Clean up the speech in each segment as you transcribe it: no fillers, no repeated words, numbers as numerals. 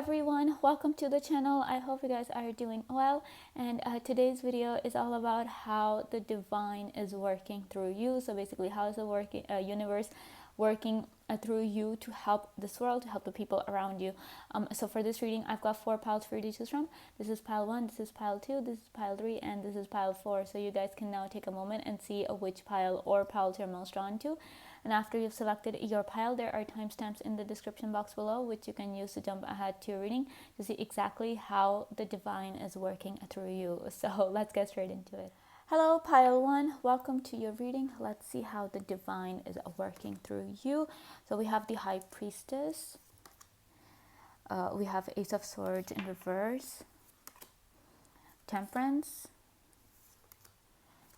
everyone, welcome to the channel. I hope you guys are doing well, and today's video is all about how the divine is working through you. So basically, how is the universe working through you to help this world, to help the people around you. So for this reading, I've got 4 piles for you to choose from. This is pile 1, this is pile 2, this is pile 3, and this is pile 4. So you guys can now take a moment and see which pile or piles you're most drawn to. And after you've selected your pile, there are timestamps in the description box below, which you can use to jump ahead to your reading to see exactly how the divine is working through you. So let's get straight into it. Hello, pile 1. Welcome to your reading. Let's see how the divine is working through you. So we have the High Priestess. We have Ace of Swords in reverse. Temperance.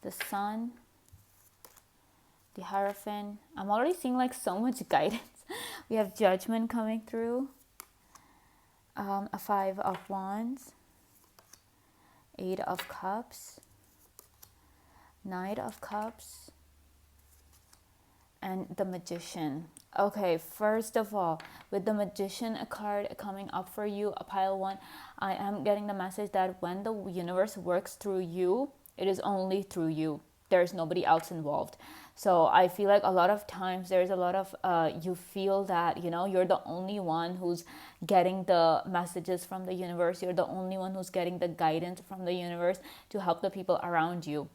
The Sun. The Hierophant. I'm already seeing like so much guidance. We have Judgment coming through. A 5 of Wands. 8 of Cups. Knight of Cups. And the Magician. Okay, first of all, with the Magician card coming up for you, a pile 1, I am getting the message that when the universe works through you, it is only through you. There's nobody else involved. So I feel like a lot of times there's a lot of you feel that you're the only one who's getting the messages from the universe. You're the only one who's getting the guidance from the universe to help the people around you.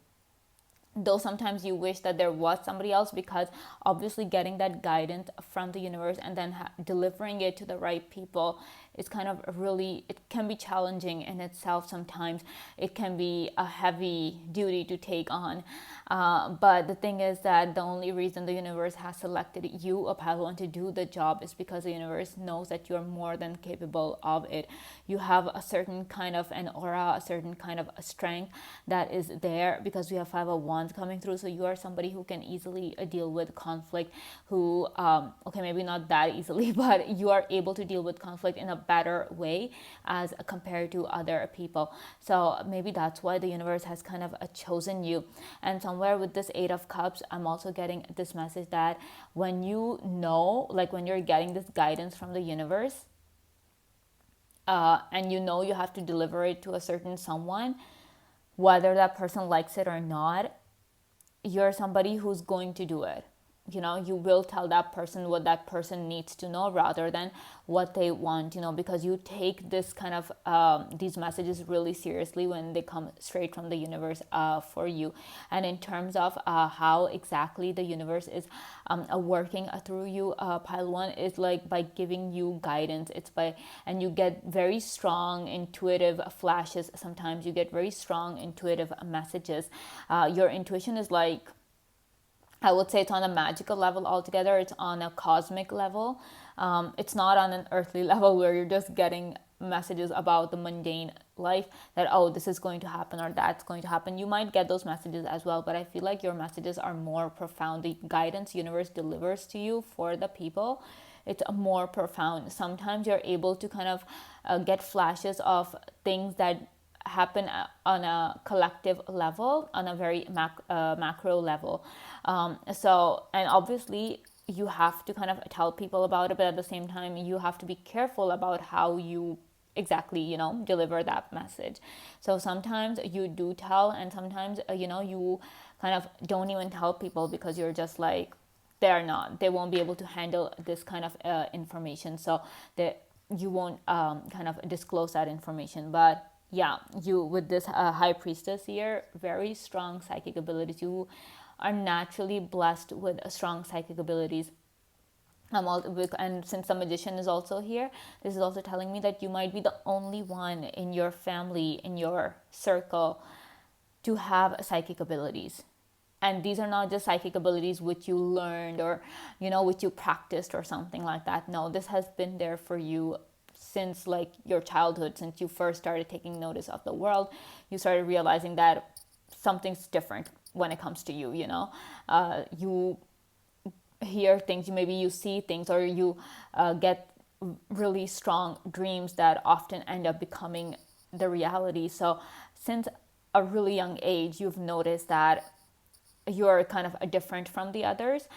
Though sometimes you wish that there was somebody else, because obviously getting that guidance from the universe and then delivering it to the right people is kind of really, it can be challenging in itself sometimes. It can be a heavy duty to take on. But the thing is that the only reason the universe has selected you, a pile 1, to do the job is because the universe knows that you're more than capable of it. You have a certain kind of an aura, a certain kind of a strength that is there, because we have 5 of Wands coming through. So you are somebody who can easily deal with conflict, who okay, maybe not that easily, but you are able to deal with conflict in a better way as compared to other people. So maybe that's why the universe has kind of chosen you. And somewhere with this 8 of Cups, I'm also getting this message that when when you're getting this guidance from the universe, and you have to deliver it to a certain someone, whether that person likes it or not, you're somebody who's going to do it. You will tell that person what that person needs to know rather than what they want, because you take this kind of these messages really seriously when they come straight from the universe for you. And in terms of how exactly the universe is working through you, pile 1 is like by giving you guidance. And you get very strong intuitive flashes. Sometimes you get very strong intuitive messages. Your intuition is like, I would say it's on a magical level altogether. It's on a cosmic level. It's not on an earthly level where you're just getting messages about the mundane life that, oh, this is going to happen or that's going to happen. You might get those messages as well, but I feel like your messages are more profound. The guidance universe delivers to you for the people, it's more profound. Sometimes you're able to kind of get flashes of things that happen on a collective level, on a very macro level. And obviously you have to kind of tell people about it, but at the same time you have to be careful about how you exactly deliver that message. So sometimes you do tell, and sometimes you kind of don't even tell people, because you're just like, they won't be able to handle this kind of information, so that you won't kind of disclose that information. But yeah, you with this High Priestess here, very strong psychic abilities. You are naturally blessed with strong psychic abilities. And since the Magician is also here, this is also telling me that you might be the only one in your family, in your circle, to have psychic abilities. And these are not just psychic abilities which you learned or which you practiced or something like that. No, this has been there for you since like your childhood. Since you first started taking notice of the world, you started realizing that something's different when it comes to you. You hear things, maybe you see things, or you get really strong dreams that often end up becoming the reality. So since a really young age, you've noticed that you're kind of different from the others.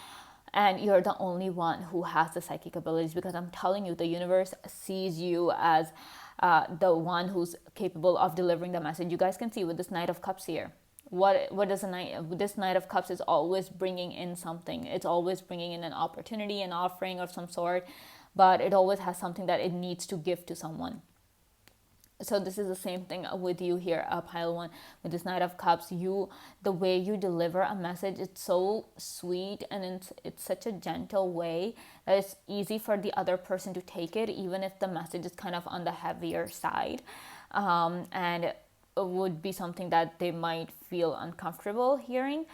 and you're the only one who has the psychic abilities, because I'm telling you, the universe sees you as the one who's capable of delivering the message. You guys can see with this Knight of Cups here, what does this Knight of Cups is always bringing in something. It's always bringing in an opportunity, an offering of some sort, but it always has something that it needs to give to someone. So this is the same thing with you here, pile one, with this Knight of Cups. The way you deliver a message, it's so sweet, and it's such a gentle way that it's easy for the other person to take it, even if the message is kind of on the heavier side, and it would be something that they might feel uncomfortable hearing.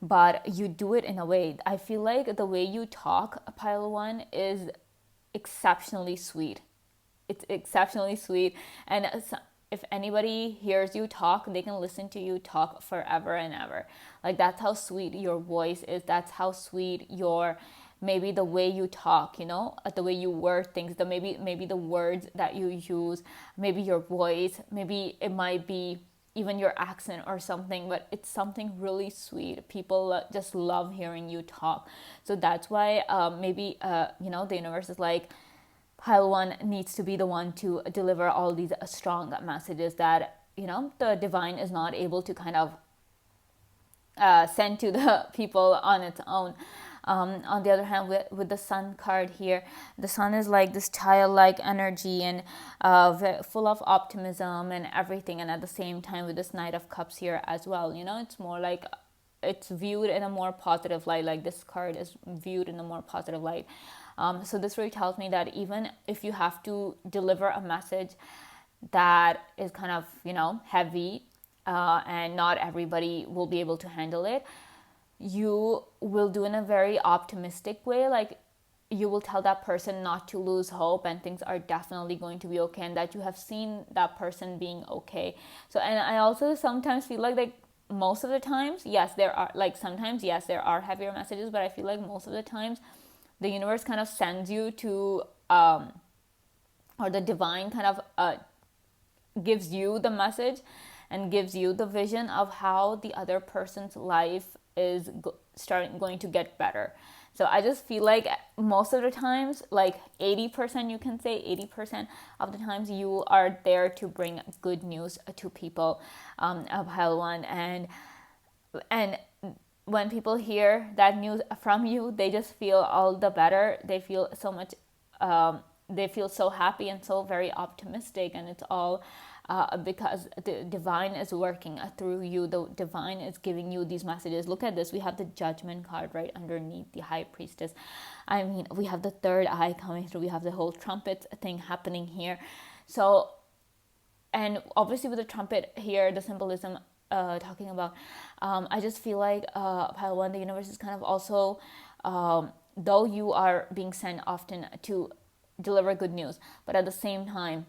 But you do it in a way, I feel like the way you talk, pile one, is exceptionally sweet. It's exceptionally sweet, and if anybody hears you talk, they can listen to you talk forever and ever. Like, that's how sweet your voice is. That's how sweet your, maybe the way you talk, the way you word things, maybe the words that you use, maybe your voice, maybe it might be even your accent or something, but it's something really sweet. People just love hearing you talk. So that's why maybe the universe is like, pile one needs to be the one to deliver all these strong messages that the divine is not able to kind of send to the people on its own. On the other hand, with the Sun card here, the Sun is like this childlike energy and full of optimism and everything, and at the same time with this Knight of Cups here as well, it's more like it's viewed in a more positive light. Like, this card is viewed in a more positive light. So this really tells me that even if you have to deliver a message that is kind of, heavy, and not everybody will be able to handle it, you will do in a very optimistic way. Like, you will tell that person not to lose hope, and things are definitely going to be okay, and that you have seen that person being okay. So, and I also sometimes feel like most of the times, yes, there are, like, sometimes, yes, there are heavier messages, but I feel like most of the times the universe kind of sends you to, or the divine kind of gives you the message and gives you the vision of how the other person's life is going to get better. So I just feel like most of the times, like 80%, you can say 80% of the times, you are there to bring good news to people, of pile one. And when people hear that news from you, they just feel all the better. They feel so much, they feel so happy and so very optimistic, and it's all because the divine is working through you. The divine is giving you these messages. Look at this. We have the Judgment card right underneath the High Priestess. I mean, we have the third eye coming through. We have the whole trumpet thing happening here. So, and obviously with the trumpet here, the symbolism talking about, I just feel like pile one, the universe is kind of also, though you are being sent often to deliver good news, but at the same time,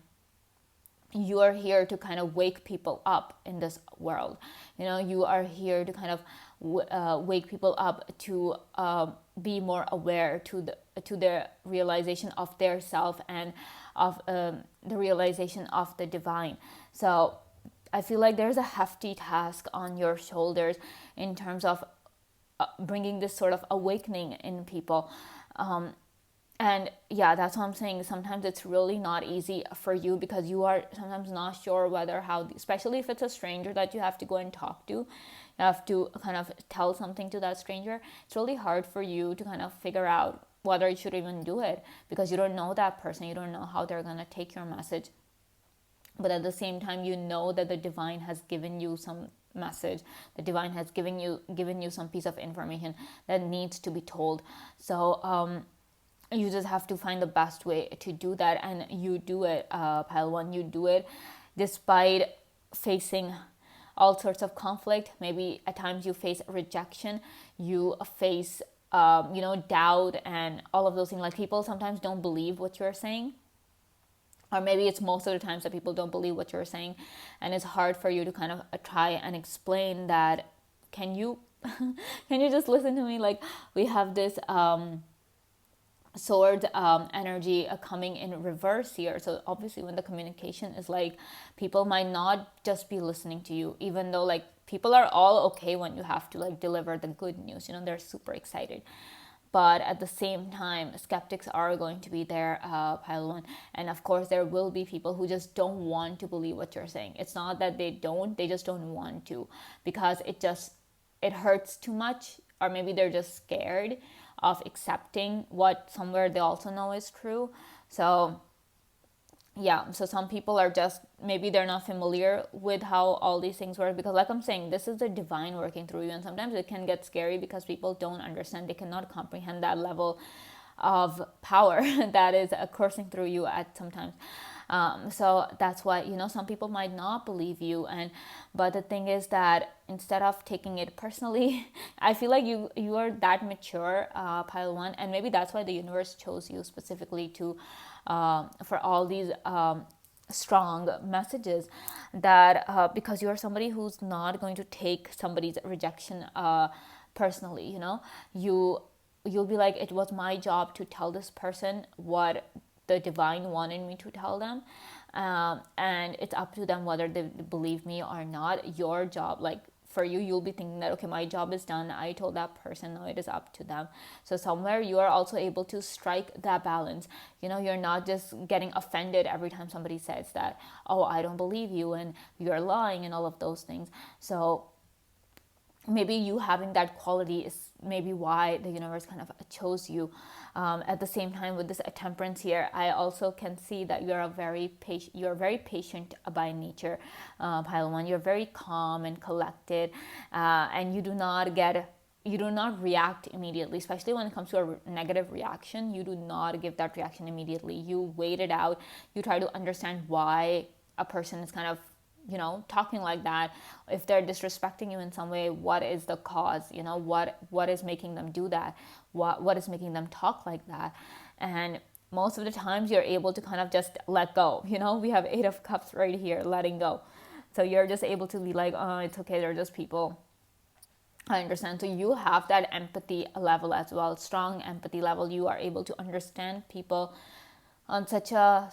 you are here to kind of wake people up in this world. You are here to kind of wake people up to be more aware to their realization of their self, and of the realization of the divine. So I feel like there's a hefty task on your shoulders in terms of bringing this sort of awakening in people. And yeah, that's what I'm saying. Sometimes it's really not easy for you, because you are sometimes not sure whether how, especially if it's a stranger that you have to go and talk to, you have to kind of tell something to that stranger. It's really hard for you to kind of figure out whether you should even do it, because you don't know that person. You don't know how they're going to take your message. But at the same time, you know that the divine has given you some message. The divine has given you some piece of information that needs to be told. So you just have to find the best way to do that, and you do it, pile one. You do it despite facing all sorts of conflict. Maybe at times you face rejection, you face doubt, and all of those things. Like, people sometimes don't believe what you're saying, or maybe it's most of the times that people don't believe what you're saying, and it's hard for you to kind of try and explain that. Can you can you just listen to me? Like, we have this sword energy coming in reverse here. So obviously when the communication is like, people might not just be listening to you, even though like people are all okay when you have to like deliver the good news, they're super excited. but at the same time, skeptics are going to be there, pile one. And of course, there will be people who just don't want to believe what you're saying. It's not that they just don't want to, because it hurts too much, or maybe they're just scared of accepting what somewhere they also know is true. So yeah, so some people are just, maybe they're not familiar with how all these things work, because like I'm saying, this is the divine working through you, and sometimes it can get scary because people don't understand, they cannot comprehend that level of power that is coursing through you at sometimes. So that's why, some people might not believe you, but the thing is that instead of taking it personally, I feel like you are that mature, pile one, and maybe that's why the universe chose you specifically to for all these strong messages, that because you are somebody who's not going to take somebody's rejection personally. You'll be like, it was my job to tell this person what the divine wanted me to tell them, and it's up to them whether they believe me or not. Your job, like for you, you'll be thinking that, okay, my job is done, I told that person, now it is up to them. So somewhere you are also able to strike that balance. You're not just getting offended every time somebody says that, oh, I don't believe you and you're lying and all of those things. So maybe you having that quality is maybe why the universe kind of chose you. At the same time, with this temperance here, I also can see that you're very patient by nature, pile one. You're very calm and collected, and you do not react immediately, especially when it comes to a negative reaction. You do not give that reaction immediately. You wait it out. You try to understand why a person is kind of talking like that. If they're disrespecting you in some way, what is the cause? What is making them do that? What is making them talk like that? And most of the times you're able to kind of just let go. We have 8 of Cups right here, letting go. So you're just able to be like, oh, it's okay, they're just people, I understand. So you have that empathy level as well, strong empathy level. You are able to understand people on such a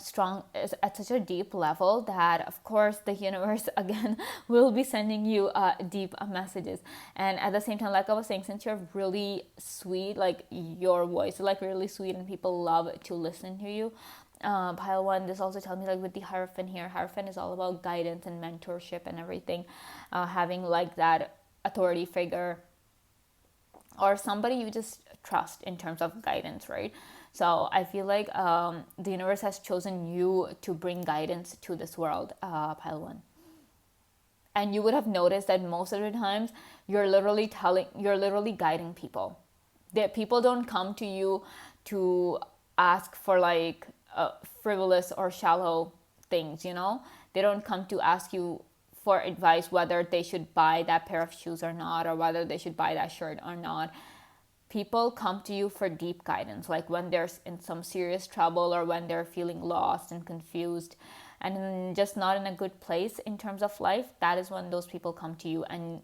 at such a deep level that, of course, the universe again will be sending you deep messages. And at the same time, like I was saying, since you're really sweet, like your voice is like really sweet and people love to listen to you, pile one, this also tells me, like with the Hierophant here, Hierophant is all about guidance and mentorship and everything, having like that authority figure or somebody you just trust in terms of guidance, right? So I feel like the universe has chosen you to bring guidance to this world, pile one. And you would have noticed that most of the times you're literally guiding people. That people don't come to you to ask for like frivolous or shallow things. They don't come to ask you for advice whether they should buy that pair of shoes or not, or whether they should buy that shirt or not. People come to you for deep guidance, like when they're in some serious trouble or when they're feeling lost and confused and just not in a good place in terms of life. That is when those people come to you, and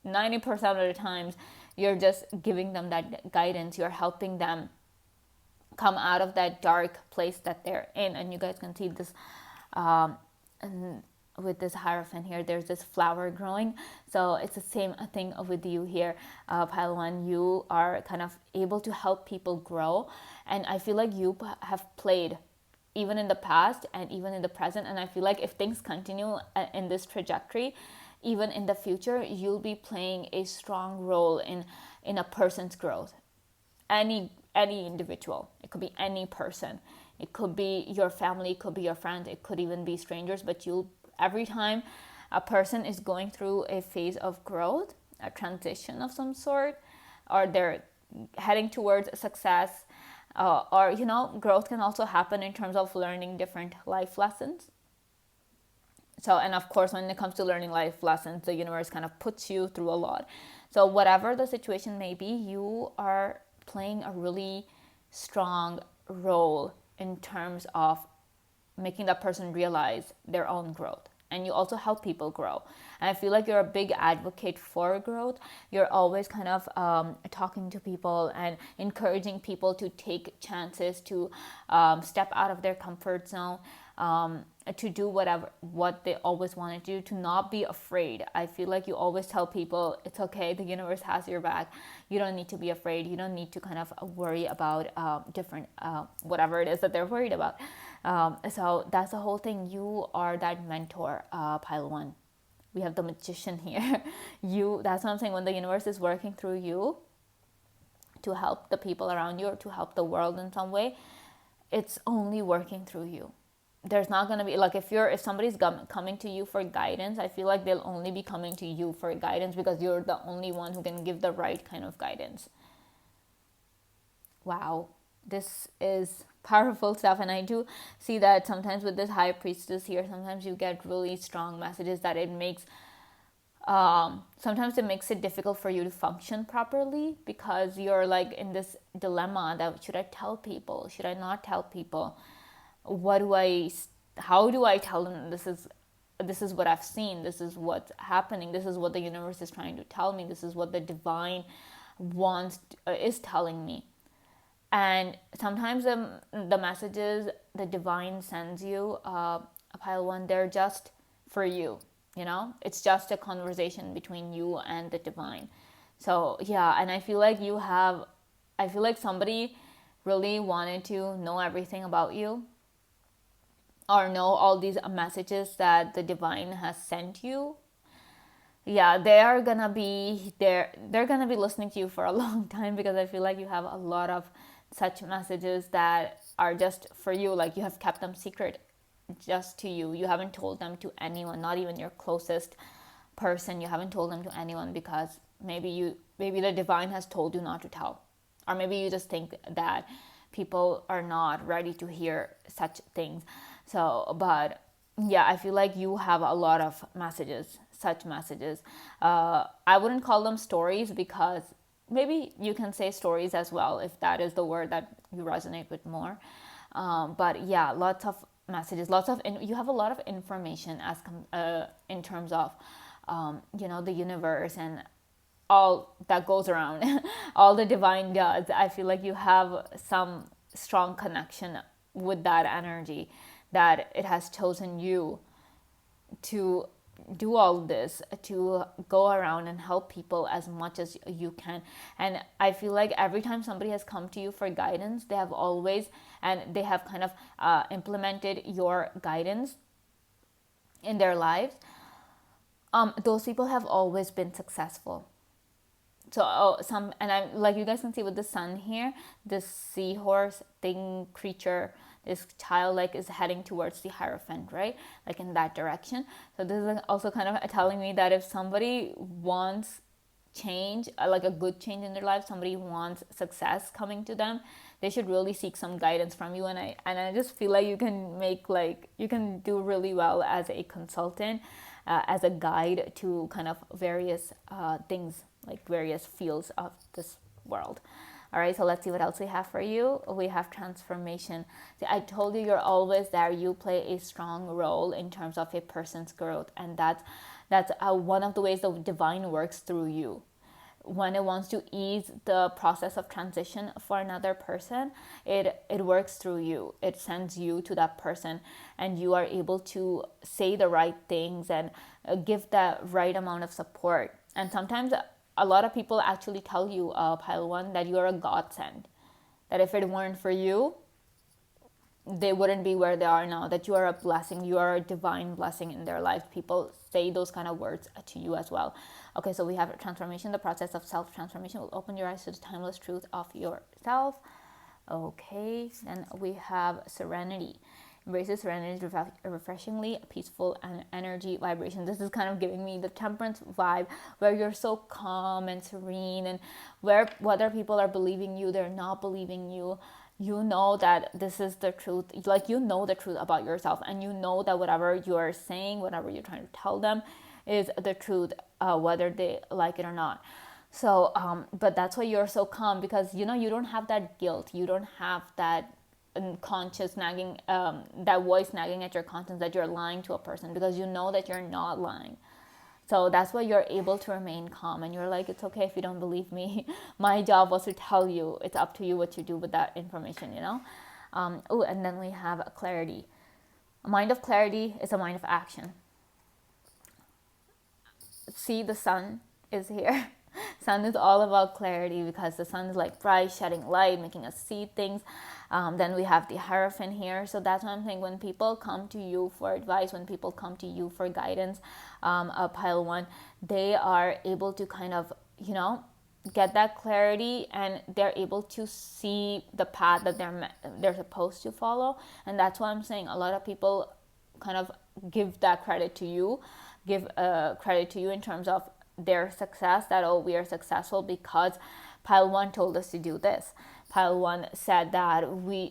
90% of the times you're just giving them that guidance. You're helping them come out of that dark place that they're in. And you guys can see this and with this Hierophant here, there's this flower growing. So it's the same thing with you here, pile one. You are kind of able to help people grow, and I feel like you have played even in the past and even in the present, and I feel like if things continue in this trajectory, even in the future, you'll be playing a strong role in a person's growth. Any individual, it could be any person, it could be your family, it could be your friends, it could even be strangers, but every time a person is going through a phase of growth, a transition of some sort, or they're heading towards success, or growth can also happen in terms of learning different life lessons. So, and of course, when it comes to learning life lessons, the universe kind of puts you through a lot. So whatever the situation may be, you are playing a really strong role in terms of making that person realize their own growth. and you also help people grow. And I feel like you're a big advocate for growth. You're always kind of talking to people and encouraging people to take chances, to step out of their comfort zone, to do what they always want to do, to not be afraid. I feel like you always tell people it's okay, the universe has your back. You don't need to be afraid. You don't need to kind of worry about different whatever it is that they're worried about. So that's the whole thing. You are that mentor, pile one. We have the magician here. That's what I'm saying. When the universe is working through you to help the people around you or to help the world in some way, it's only working through you. There's not going to be like, if somebody's coming to you for guidance, I feel like they'll only be coming to you for guidance because you're the only one who can give the right kind of guidance. Wow, this is powerful stuff. And I do see that sometimes with this high priestess here, sometimes you get really strong messages that it makes sometimes it makes it difficult for you to function properly because you're like in this dilemma that should I tell people, should I not tell people, how do I tell them this is what I've seen, this is what's happening, this is what the universe is trying to tell me, this is what the divine is telling me. And sometimes the messages the divine sends you, pile one, they're just for you. It's just a conversation between you and the divine. So yeah, and I feel like somebody really wanted to know everything about you or know all these messages that the divine has sent you. Yeah, they're gonna be listening to you for a long time because I feel like you have a lot of such messages that are just for you. Like you have kept them secret just to you. You haven't told them to anyone, not even your closest person. You haven't told them to anyone because maybe the divine has told you not to tell, or maybe you just think that people are not ready to hear such things. So, but yeah, I feel like you have a lot of messages, such messages. I wouldn't call them stories because maybe you can say stories as well if that is the word that you resonate with more. But yeah, lots of messages, you have a lot of information in terms of the universe and all that goes around, all the divine gods. I feel like you have some strong connection with that energy, that it has chosen you to do all this, to go around and help people as much as you can. And I feel like every time somebody has come to you for guidance, they have kind of implemented your guidance in their lives. Those people have always been successful. So and I like, you guys can see with the sun here, this seahorse thing, creature, this child like is heading towards the Hierophant, right? Like in that direction. So this is also kind of telling me that if somebody wants change, like a good change in their life, somebody wants success coming to them, they should really seek some guidance from you. And I just feel like you can do really well as a consultant, as a guide to kind of various things, like various fields of this world. All right, so let's see what else we have for you. We have transformation. See, I told you you're always there. You play a strong role in terms of a person's growth, and that's one of the ways the divine works through you. When it wants to ease the process of transition for another person, it works through you. It sends you to that person, and you are able to say the right things and give the right amount of support. And sometimes a lot of people actually tell you, pile one, that you're a godsend. That if it weren't for you, they wouldn't be where they are now. That you are a blessing. You are a divine blessing in their life. People say those kind of words to you as well. Okay, so we have transformation. The process of self-transformation will open your eyes to the timeless truth of yourself. Okay, then we have serenity. Embraces serenity, refreshingly peaceful and energy vibration. This is kind of giving me the temperance vibe, where you're so calm and serene, and whether people are believing you, they're not believing you, you know that this is the truth. Like, you know the truth about yourself, and you know that whatever you're saying, whatever you're trying to tell them is the truth, whether they like it or not. So but that's why you're so calm, because you don't have that guilt, you don't have that conscious nagging, that voice nagging at your conscience that you're lying to a person, because you know that you're not lying. So that's why you're able to remain calm, and you're like, it's okay if you don't believe me. My job was to tell you. It's up to you what you do with that information, you know? And then we have clarity. A mind of clarity is a mind of action. See, the sun is here. Sun is all about clarity, because the sun is like bright, shedding light, making us see things. Then we have the Hierophant here. So that's what I'm saying. When people come to you for advice, when people come to you for guidance, pile one, they are able to kind of, get that clarity, and they're able to see the path that they're supposed to follow. And that's why I'm saying a lot of people kind of give that credit to you, give credit to you in terms of their success, that, oh, we are successful because pile one told us to do this. Pile one said that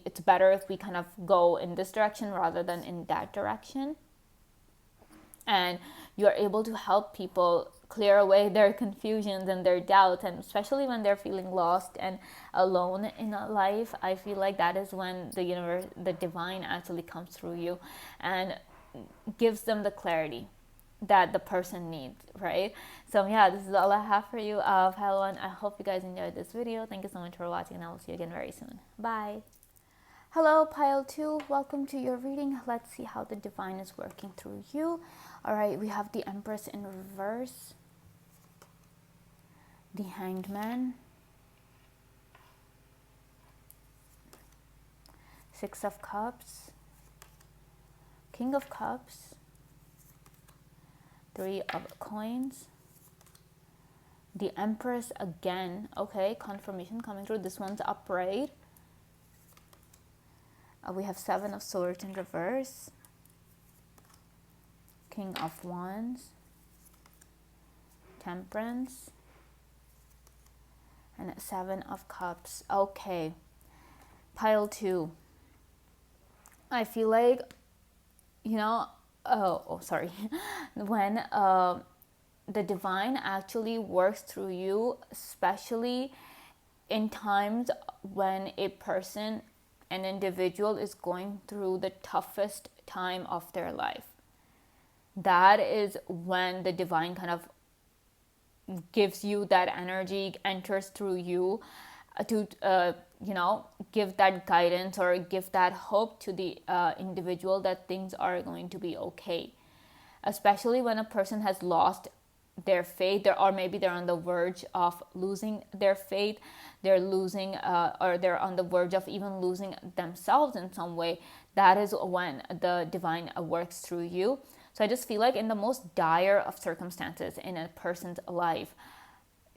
it's better if we kind of go in this direction rather than in that direction. And you're able to help people clear away their confusions and their doubts, and especially when they're feeling lost and alone in a life. I feel like that is when the universe, the divine, actually comes through you and gives them the clarity that the person needs, right? So yeah, this is all I have for you, pile one. I hope you guys enjoyed this video. Thank you so much for watching, and I will see you again very soon. Bye. Hello, pile two. Welcome to your reading. Let's see how the divine is working through you. All right, we have the Empress in reverse, the Hanged Man, Six of Cups, King of Cups, Three of Coins, the Empress again. Okay, confirmation coming through. This one's upright. We have Seven of Swords in reverse, King of Wands, Temperance, and Seven of Cups. Okay, pile two. I feel like, sorry. When the divine actually works through you, especially in times when an individual is going through the toughest time of their life. That is when the divine kind of gives you that energy, enters through you to give that guidance or give that hope to the individual that things are going to be okay. Especially when a person has lost their faith, or maybe they're on the verge of losing their faith, they're losing or they're on the verge of even losing themselves in some way. That is when the divine works through you. So I just feel like in the most dire of circumstances in a person's life,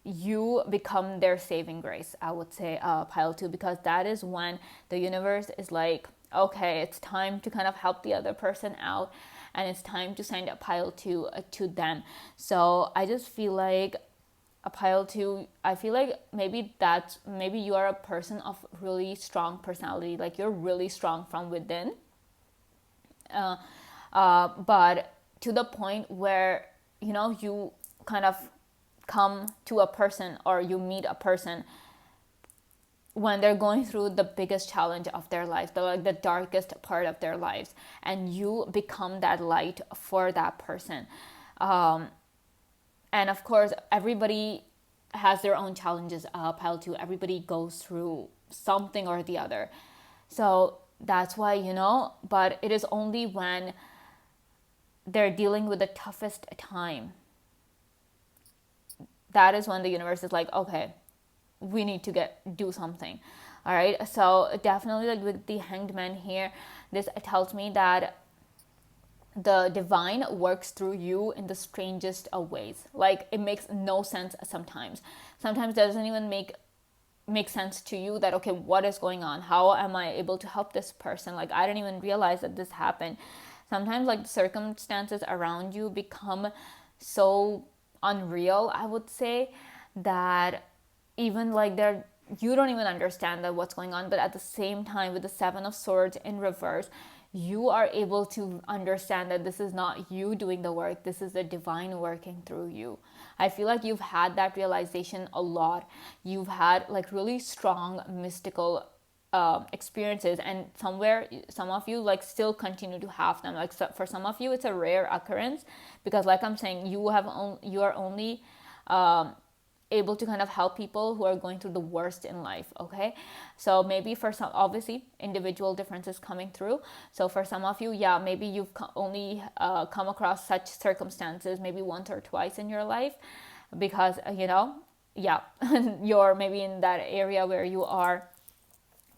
you become their saving grace, I would say, pile two, because that is when the universe is like, okay, it's time to kind of help the other person out, and it's time to send a pile two to them. So I just feel like a pile two, I feel like maybe you are a person of really strong personality, like you're really strong from within, but to the point where you kind of come to a person, or you meet a person when they're going through the biggest challenge of their life, the darkest part of their lives, and you become that light for that person. And of course, everybody has their own challenges, pile two. Everybody goes through something or the other. So that's why, but it is only when they're dealing with the toughest time, that is when the universe is like, okay, we need to do something. All right, so definitely, like with the Hanged Man here, this tells me that the divine works through you in the strangest of ways. Like, it makes no sense sometimes it doesn't even make sense to you that, okay, what is going on? How am I able to help this person? Like, I didn't even realize that this happened. Sometimes, like, the circumstances around you become so unreal, I would say, that even like you don't even understand that what's going on. But at the same time, with the Seven of Swords in reverse, you are able to understand that this is not you doing the work, this is the divine working through you. I feel like you've had that realization a lot. You've had like really strong mystical experiences, and somewhere some of you like still continue to have them. Like, so for some of you it's a rare occurrence, because like I'm saying, you are only able to kind of help people who are going through the worst in life. Okay, so maybe for some, obviously individual differences coming through. So for some of you, yeah, maybe you've only come across such circumstances maybe once or twice in your life, because yeah, you're maybe in that area where you are,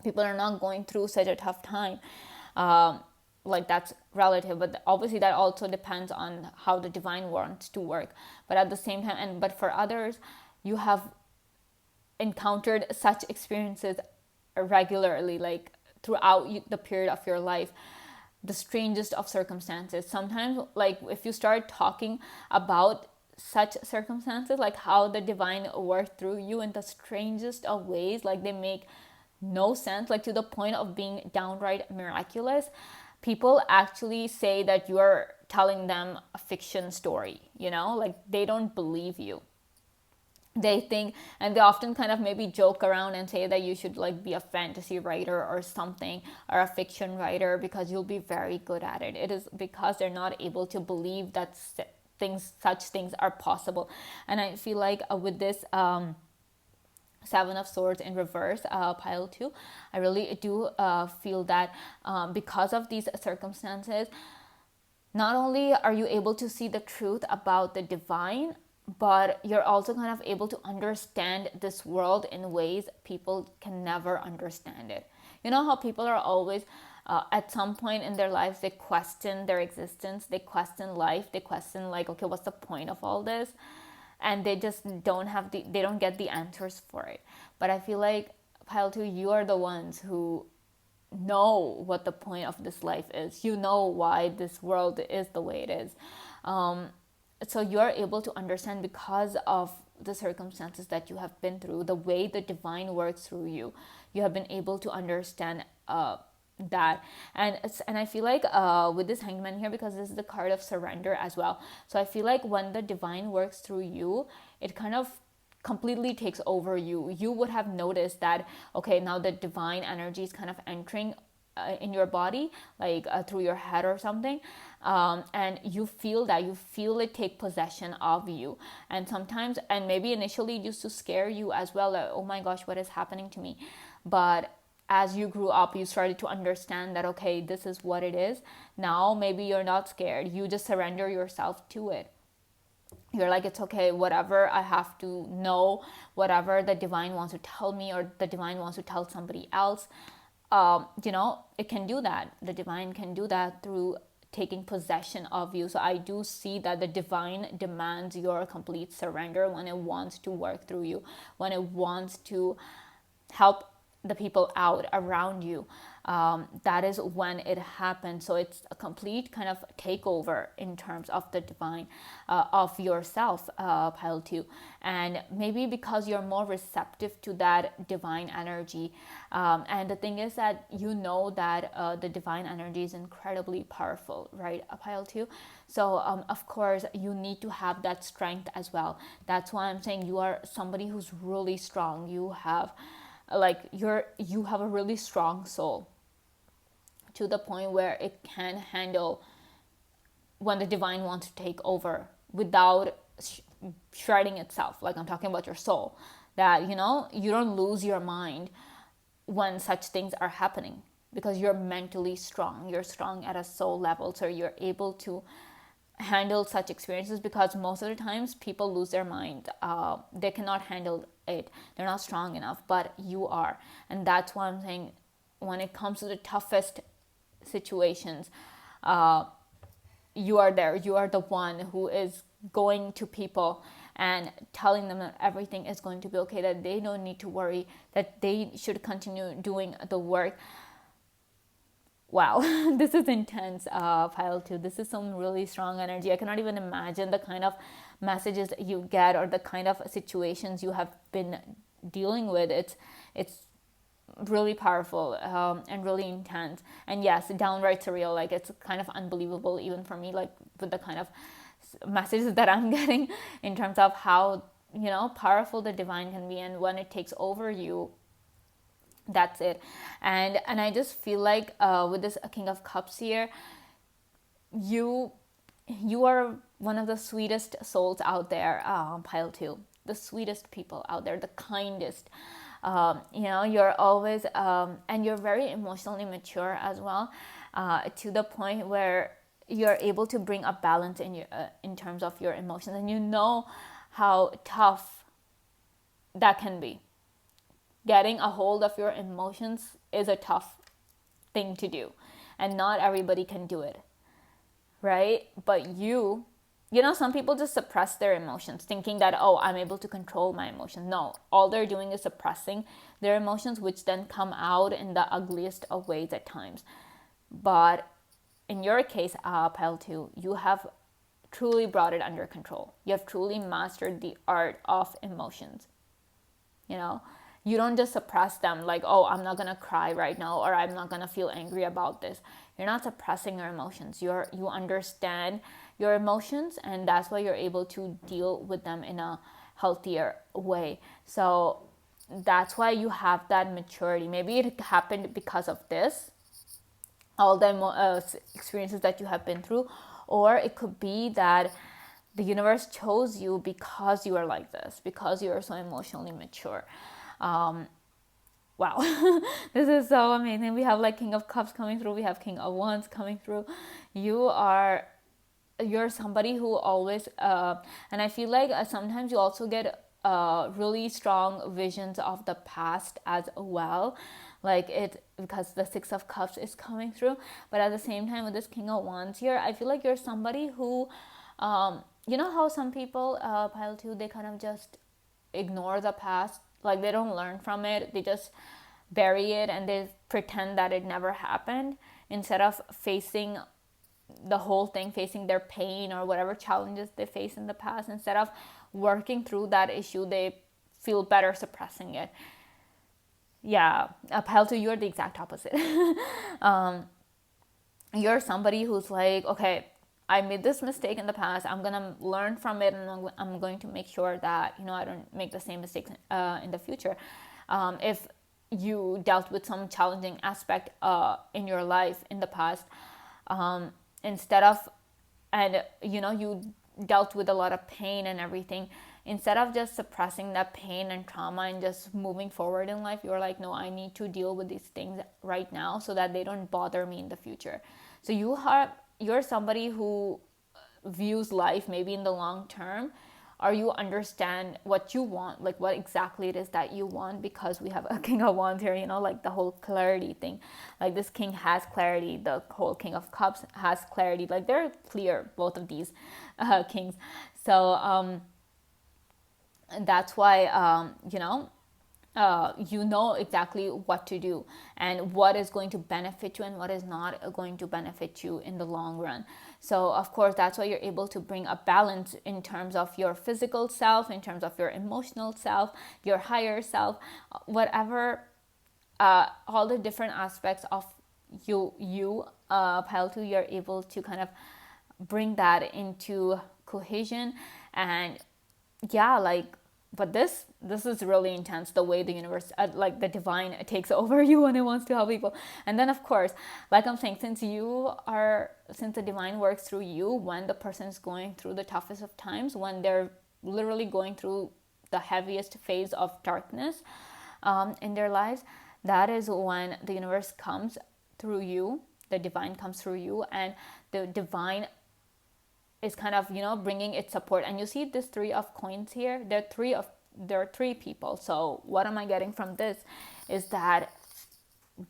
people are not going through such a tough time. um, like, that's relative, but obviously that also depends on how the divine wants to work. But at the same time, but for others, you have encountered such experiences regularly, like throughout the period of your life, the strangest of circumstances. Sometimes, like, if you start talking about such circumstances, like how the divine worked through you in the strangest of ways, like they make no sense, like to the point of being downright miraculous, people actually say that you are telling them a fiction story, like they don't believe you. They think, and they often kind of maybe joke around and say that you should like be a fantasy writer or something, or a fiction writer, because you'll be very good at it. It is because they're not able to believe that such things are possible. And I feel like with this Seven of Swords in reverse, pile 2, I really do feel that because of these circumstances, not only are you able to see the truth about the divine, but you're also kind of able to understand this world in ways people can never understand it. You know how people are always, at some point in their lives, they question their existence, they question life, they question like, okay, what's the point of all this? And they just they don't get the answers for it. But I feel like, pile 2, you are the ones who know what the point of this life is. You know why this world is the way it is. So you're able to understand because of the circumstances that you have been through, the way the divine works through you. You have been able to understand that. And I feel like with this Hangman here, because this is the card of surrender as well, so I feel like when the divine works through you, it kind of completely takes over you. You would have noticed that, okay, now the divine energy is kind of entering in your body, like through your head or something, and you feel it take possession of you. And sometimes, and maybe initially it used to scare you as well, like, oh my gosh, what is happening to me? But as you grew up, you started to understand that, okay, this is what it is. Now maybe you're not scared, you just surrender yourself to it. You're like, it's okay, whatever I have to know, whatever the divine wants to tell me, or the divine wants to tell somebody else, it can do that. The divine can do that through taking possession of you. So I do see that the divine demands your complete surrender when it wants to work through you, when it wants to help the people out around you. That is when it happens. So it's a complete kind of takeover in terms of the divine, of yourself, pile 2. And maybe because you're more receptive to that divine energy. And the thing is that you know that the divine energy is incredibly powerful, right, pile 2? So of course you need to have that strength as well. That's why I'm saying you are somebody who's really strong. You have a really strong soul, to the point where it can handle when the divine wants to take over without shredding itself. Like, I'm talking about your soul, that you don't lose your mind when such things are happening, because you're mentally strong. You're strong at a soul level, so you're able to handle such experiences, because most of the times people lose their mind. They cannot handle it. They're not strong enough, but you are. And that's why I'm saying, when it comes to the toughest situations, you are there. You are the one who is going to people and telling them that everything is going to be okay, that they don't need to worry, that they should continue doing the work. Wow, this is intense, pile 2. This is some really strong energy. I cannot even imagine the kind of messages that you get, or the kind of situations you have been dealing with. It's really powerful, and really intense. And yes, downright surreal. Like, it's kind of unbelievable even for me, like with the kind of messages that I'm getting in terms of how powerful the divine can be. And when it takes over you, That's it. And I just feel like with this King of Cups here, you you are one of the sweetest souls out there, pile 2, the sweetest people out there, the kindest. You're always and you're very emotionally mature as well, to the point where you're able to bring a balance in your in terms of your emotions, and you know how tough that can be. Getting a hold of your emotions is a tough thing to do, and not everybody can do it, right? But some people just suppress their emotions thinking that, oh, I'm able to control my emotions. No, all they're doing is suppressing their emotions, which then come out in the ugliest of ways at times. But in your case, pile 2, you have truly brought it under control. You have truly mastered the art of emotions. You don't just suppress them like, oh, I'm not gonna cry right now, or I'm not gonna feel angry about this. You're not suppressing your emotions. You understand your emotions, and that's why you're able to deal with them in a healthier way. So that's why you have that maturity. Maybe it happened because of this, all the experiences that you have been through, or it could be that the universe chose you because you are like this, because you are so emotionally mature. Wow. This is so amazing. We have like King of Cups coming through, we have King of Wands coming through. You're somebody who always and I feel like sometimes you also get really strong visions of the past as well, like it, because the Six of Cups is coming through. But at the same time, with this King of Wands here, I feel like you're somebody who you know how some people, pile 2, they kind of just ignore the past, like they don't learn from it, they just bury it and they pretend that it never happened, instead of facing the whole thing, facing their pain or whatever challenges they face in the past. Instead of working through that issue, they feel better suppressing it. Yeah, pile 2, you're the exact opposite. You're somebody who's like, okay, I made this mistake in the past, I'm gonna learn from it, and I'm going to make sure that I don't make the same mistakes in the future. If you dealt with some challenging aspect in your life in the past, instead of, and you dealt with a lot of pain and everything, instead of just suppressing that pain and trauma and just moving forward in life, you're like, no, I need to deal with these things right now so that they don't bother me in the future. So you're somebody who views life maybe in the long term, or you understand what you want, like what exactly it is that you want, because we have a King of Wands here, like the whole clarity thing. Like this king has clarity, the whole King of Cups has clarity, like they're clear, both of these kings. So that's why you know exactly what to do and what is going to benefit you and what is not going to benefit you in the long run. So of course, that's why you're able to bring a balance in terms of your physical self, in terms of your emotional self, your higher self, whatever, all the different aspects of you, pile 2, you're able to kind of bring that into cohesion. And yeah, like, but this is really intense, the way the universe, like the divine, takes over you when it wants to help people. And then of course, like I'm saying, since the divine works through you when the person is going through the toughest of times, when they're literally going through the heaviest phase of darkness in their lives, that is when the universe comes through you, the divine comes through you, and the divine is kind of bringing its support. And you see this 3 of coins here, there are three people. So what am I getting from this is that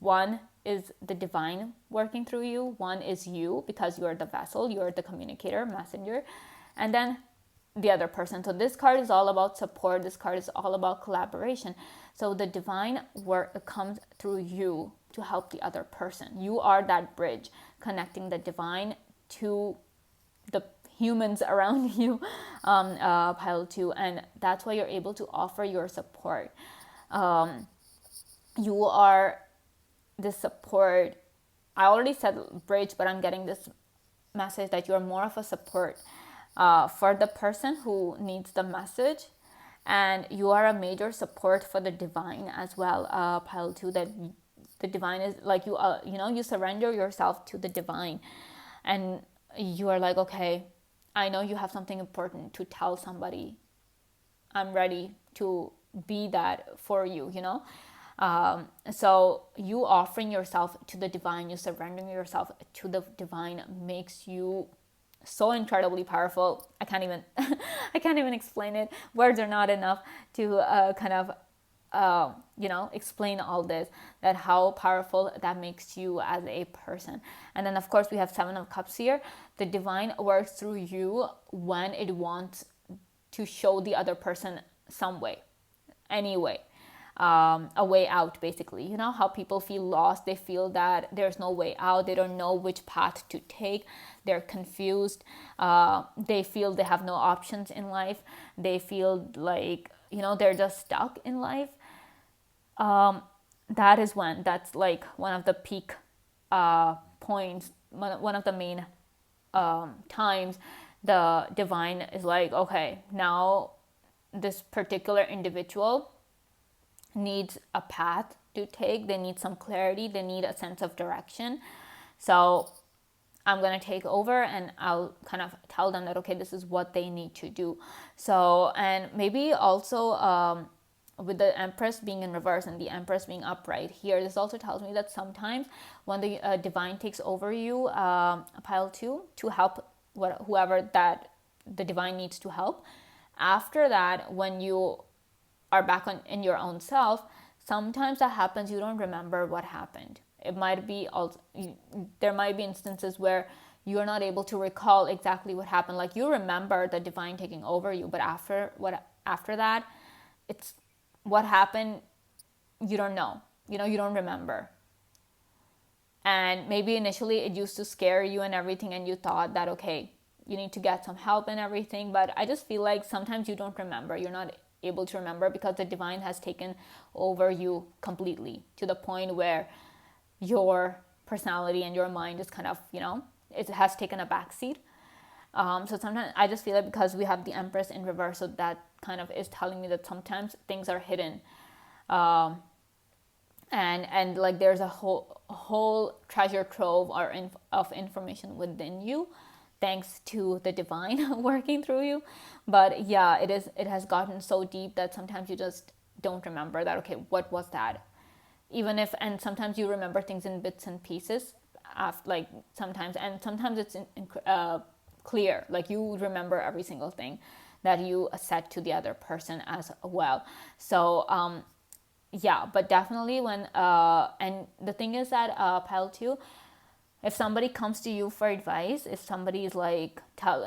one is the divine working through you, one is you, because you're the vessel, you're the communicator, messenger, and then the other person. So this card is all about support, this card is all about collaboration. So the divine work comes through you to help the other person. You are that bridge connecting the divine to the humans around you, pile 2, and that's why you're able to offer your support. You are this support. I already said bridge, but I'm getting this message that you're more of a support for the person who needs the message, And you are a major support for the divine as well, pile 2, that the divine is like you, you surrender yourself to the divine, and you are like, okay, I know you have something important to tell somebody. I'm ready to be that for you, so you offering yourself to the divine, you surrendering yourself to the divine makes you so incredibly powerful. I can't even I can't even explain it. Words are not enough to kind of explain all this, that how powerful that makes you as a person. And then of course we have 7 of Cups here. The divine works through you when it wants to show the other person some way, any way, a way out, basically. You know how people feel lost, they feel that there's no way out, they don't know which path to take, they're confused, they feel they have no options in life, they feel like, they're just stuck in life. That is when, that's like one of the peak points, one of the main times the divine is like, okay, now this particular individual needs a path to take, they need some clarity, they need a sense of direction. So I'm going to take over and I'll kind of tell them that, okay, this is what they need to do. So, and maybe also with the Empress being in reverse and the Empress being upright here, this also tells me that sometimes when the divine takes over you, pile 2, to help whoever that the divine needs to help, after that, when you are back in your own self, sometimes that happens, you don't remember what happened. It might be also, there might be instances where you're not able to recall exactly what happened. Like you remember the divine taking over you, but after that, it's what happened, you don't know. You don't remember. And maybe initially it used to scare you and everything, and you thought that, okay, you need to get some help and everything. But I just feel like sometimes you don't remember. You're not able to remember because the divine has taken over you completely, to the point where your personality and your mind is kind of, it has taken a backseat. So sometimes I just feel like, because we have the Empress in reverse, so that kind of is telling me that sometimes things are hidden. And like there's a whole treasure trove of information within you, thanks to the divine working through you. But yeah, it has gotten so deep that sometimes you just don't remember that, okay, what was that? Even if, and sometimes you remember things in bits and pieces, like sometimes, and sometimes it's clear, like you remember every single thing that you said to the other person as well. So yeah, but definitely when and the thing is that pile 2, if somebody comes to you for advice, if somebody is like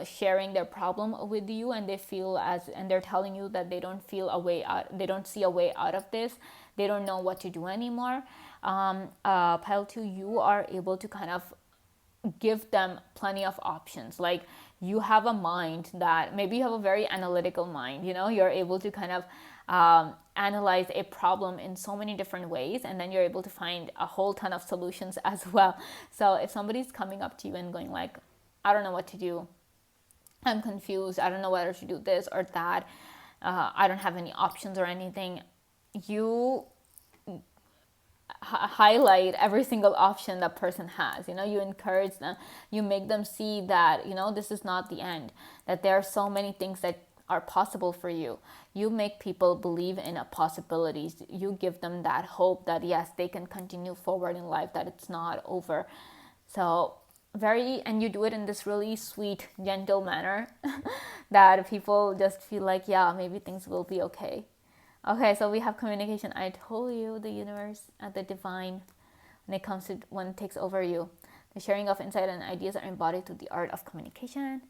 sharing their problem with you, and and they're telling you that they don't feel a way out, they don't see a way out of this, they don't know what to do anymore, pile 2, you are able to kind of give them plenty of options. Like you have a mind that, maybe you have a very analytical mind, you're able to kind of analyze a problem in so many different ways, and then you're able to find a whole ton of solutions as well. So if somebody's coming up to you and going like, I don't know what to do, I'm confused, I don't know whether to do this or that, I don't have any options or anything, you highlight every single option that person has. You encourage them, you make them see that, this is not the end, that there are so many things that are possible for you. You make people believe in possibilities. You give them that hope that yes, they can continue forward in life, that it's not over. So and you do it in this really sweet, gentle manner that people just feel like, yeah, maybe things will be okay. Okay, so we have communication. I told you, the universe and the divine, when it takes over you. The sharing of insight and ideas are embodied through the art of communication.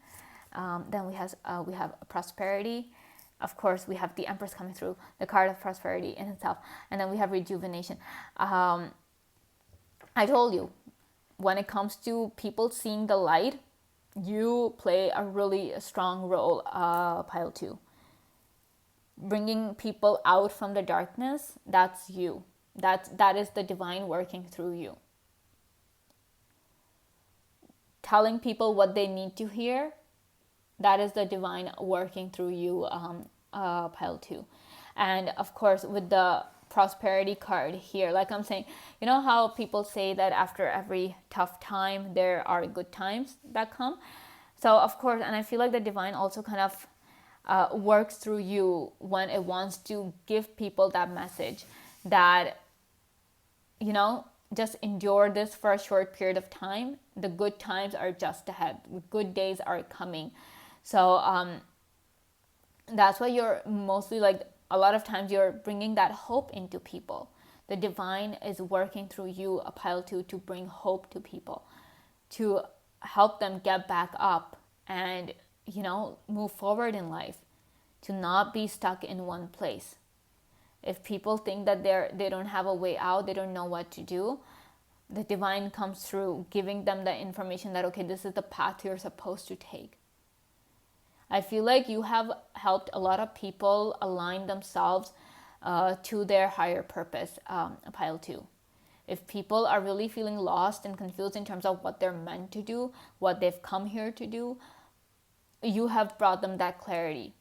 Then we have prosperity. Of course, we have the Empress coming through, the card of prosperity in itself. And then we have rejuvenation. I told you, when it comes to people seeing the light, you play a really strong role, pile 2. Bringing people out from the darkness, that's you. That is the divine working through you. Telling people what they need to hear, that is the divine working through you, pile 2. And of course, with the prosperity card here, like I'm saying, you know how people say that after every tough time there are good times that come. So of course, and I feel like the divine also kind of works through you when it wants to give people that message that, you know, just endure this for a short period of time. The good times are just ahead. Good days are coming. So that's why you're mostly like, a lot of times you're bringing that hope into people. The divine is working through you, a pile 2, to bring hope to people, to help them get back up and, you know, move forward in life, to not be stuck in one place. If people think that they don't have a way out, they don't know what to do, the divine comes through giving them the information that, okay, this is the path you're supposed to take. I feel like you have helped a lot of people align themselves to their higher purpose, pile 2. If people are really feeling lost and confused in terms of what they're meant to do, what they've come here to do, you have brought them that clarity.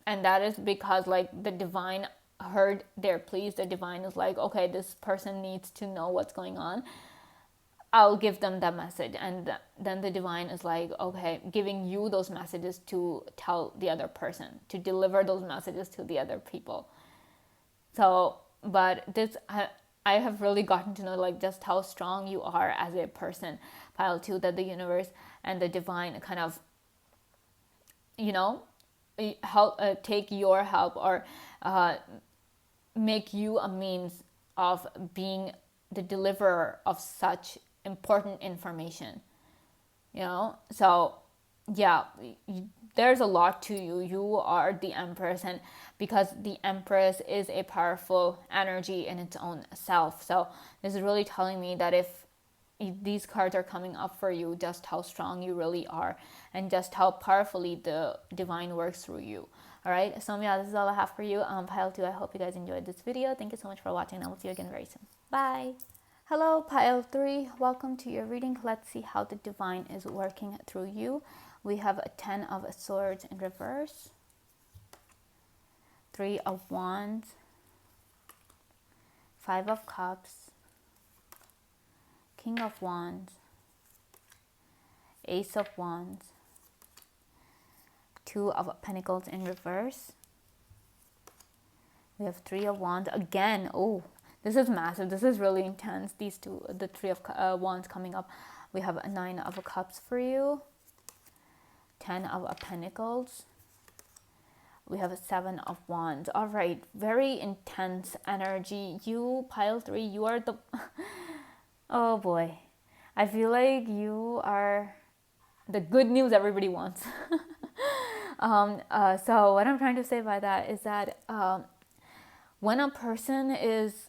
And that is because, like, the divine heard their pleas. The divine is like, okay, this person needs to know what's going on. I'll give them that message. And then the divine is like, okay, giving you those messages to tell the other person, to deliver those messages to the other people. So, but this, I have really gotten to know, like, just how strong you are as a person, pile 2, that the universe and the divine kind of, you know, help, take your help, or make you a means of being the deliverer of such important information, you know. So yeah, there's a lot to you. You are the Empress, and because the Empress is a powerful energy in its own self, so this is really telling me that if these cards are coming up for you, just how strong you really are and just how powerfully the divine works through you. All right, so yeah, this is all I have for you, pile 2. I hope you guys enjoyed this video. Thank you so much for watching, and I will see you again very soon. Bye. Hello, pile 3. Welcome to your reading. Let's see how the divine is working through you. We have a 10 of Swords in reverse, 3 of Wands, 5 of Cups, King of Wands, Ace of Wands, 2 of Pentacles in reverse. We have 3 of Wands again. Oh, this is massive. This is really intense. These two, the 3 of Wands coming up. We have a 9 of Cups for you, 10 of Pentacles. We have a 7 of Wands. All right, very intense energy. You, pile 3, you are the... oh boy. I feel like you are the good news everybody wants. So what I'm trying to say by that is that when a person is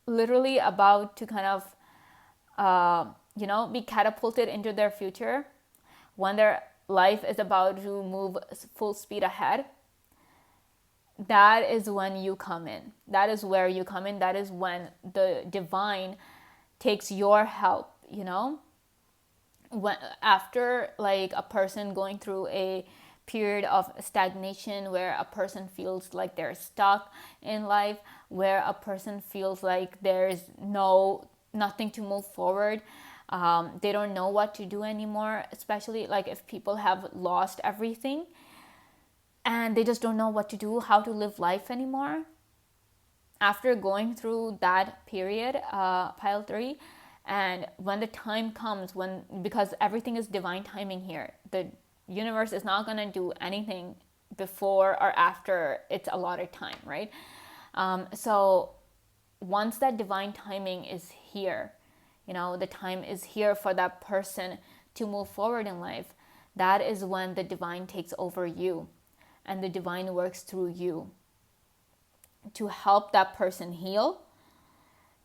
literally about to kind of, you know, be catapulted into their future, when their life is about to move full speed ahead, that is when you come in. That is where you come in. That is when the divine takes your help, you know. When after, like, a person going through a period of stagnation, where a person feels like they're stuck in life, where a person feels like there's nothing to move forward, they don't know what to do anymore, especially like if people have lost everything and they just don't know what to do, how to live life anymore. After going through that period, pile 3, and when the time comes, because everything is divine timing here, the universe is not going to do anything before or after its allotted time, right? So once that divine timing is here, you know, the time is here for that person to move forward in life, that is when the divine takes over you, and the divine works through you to help that person heal,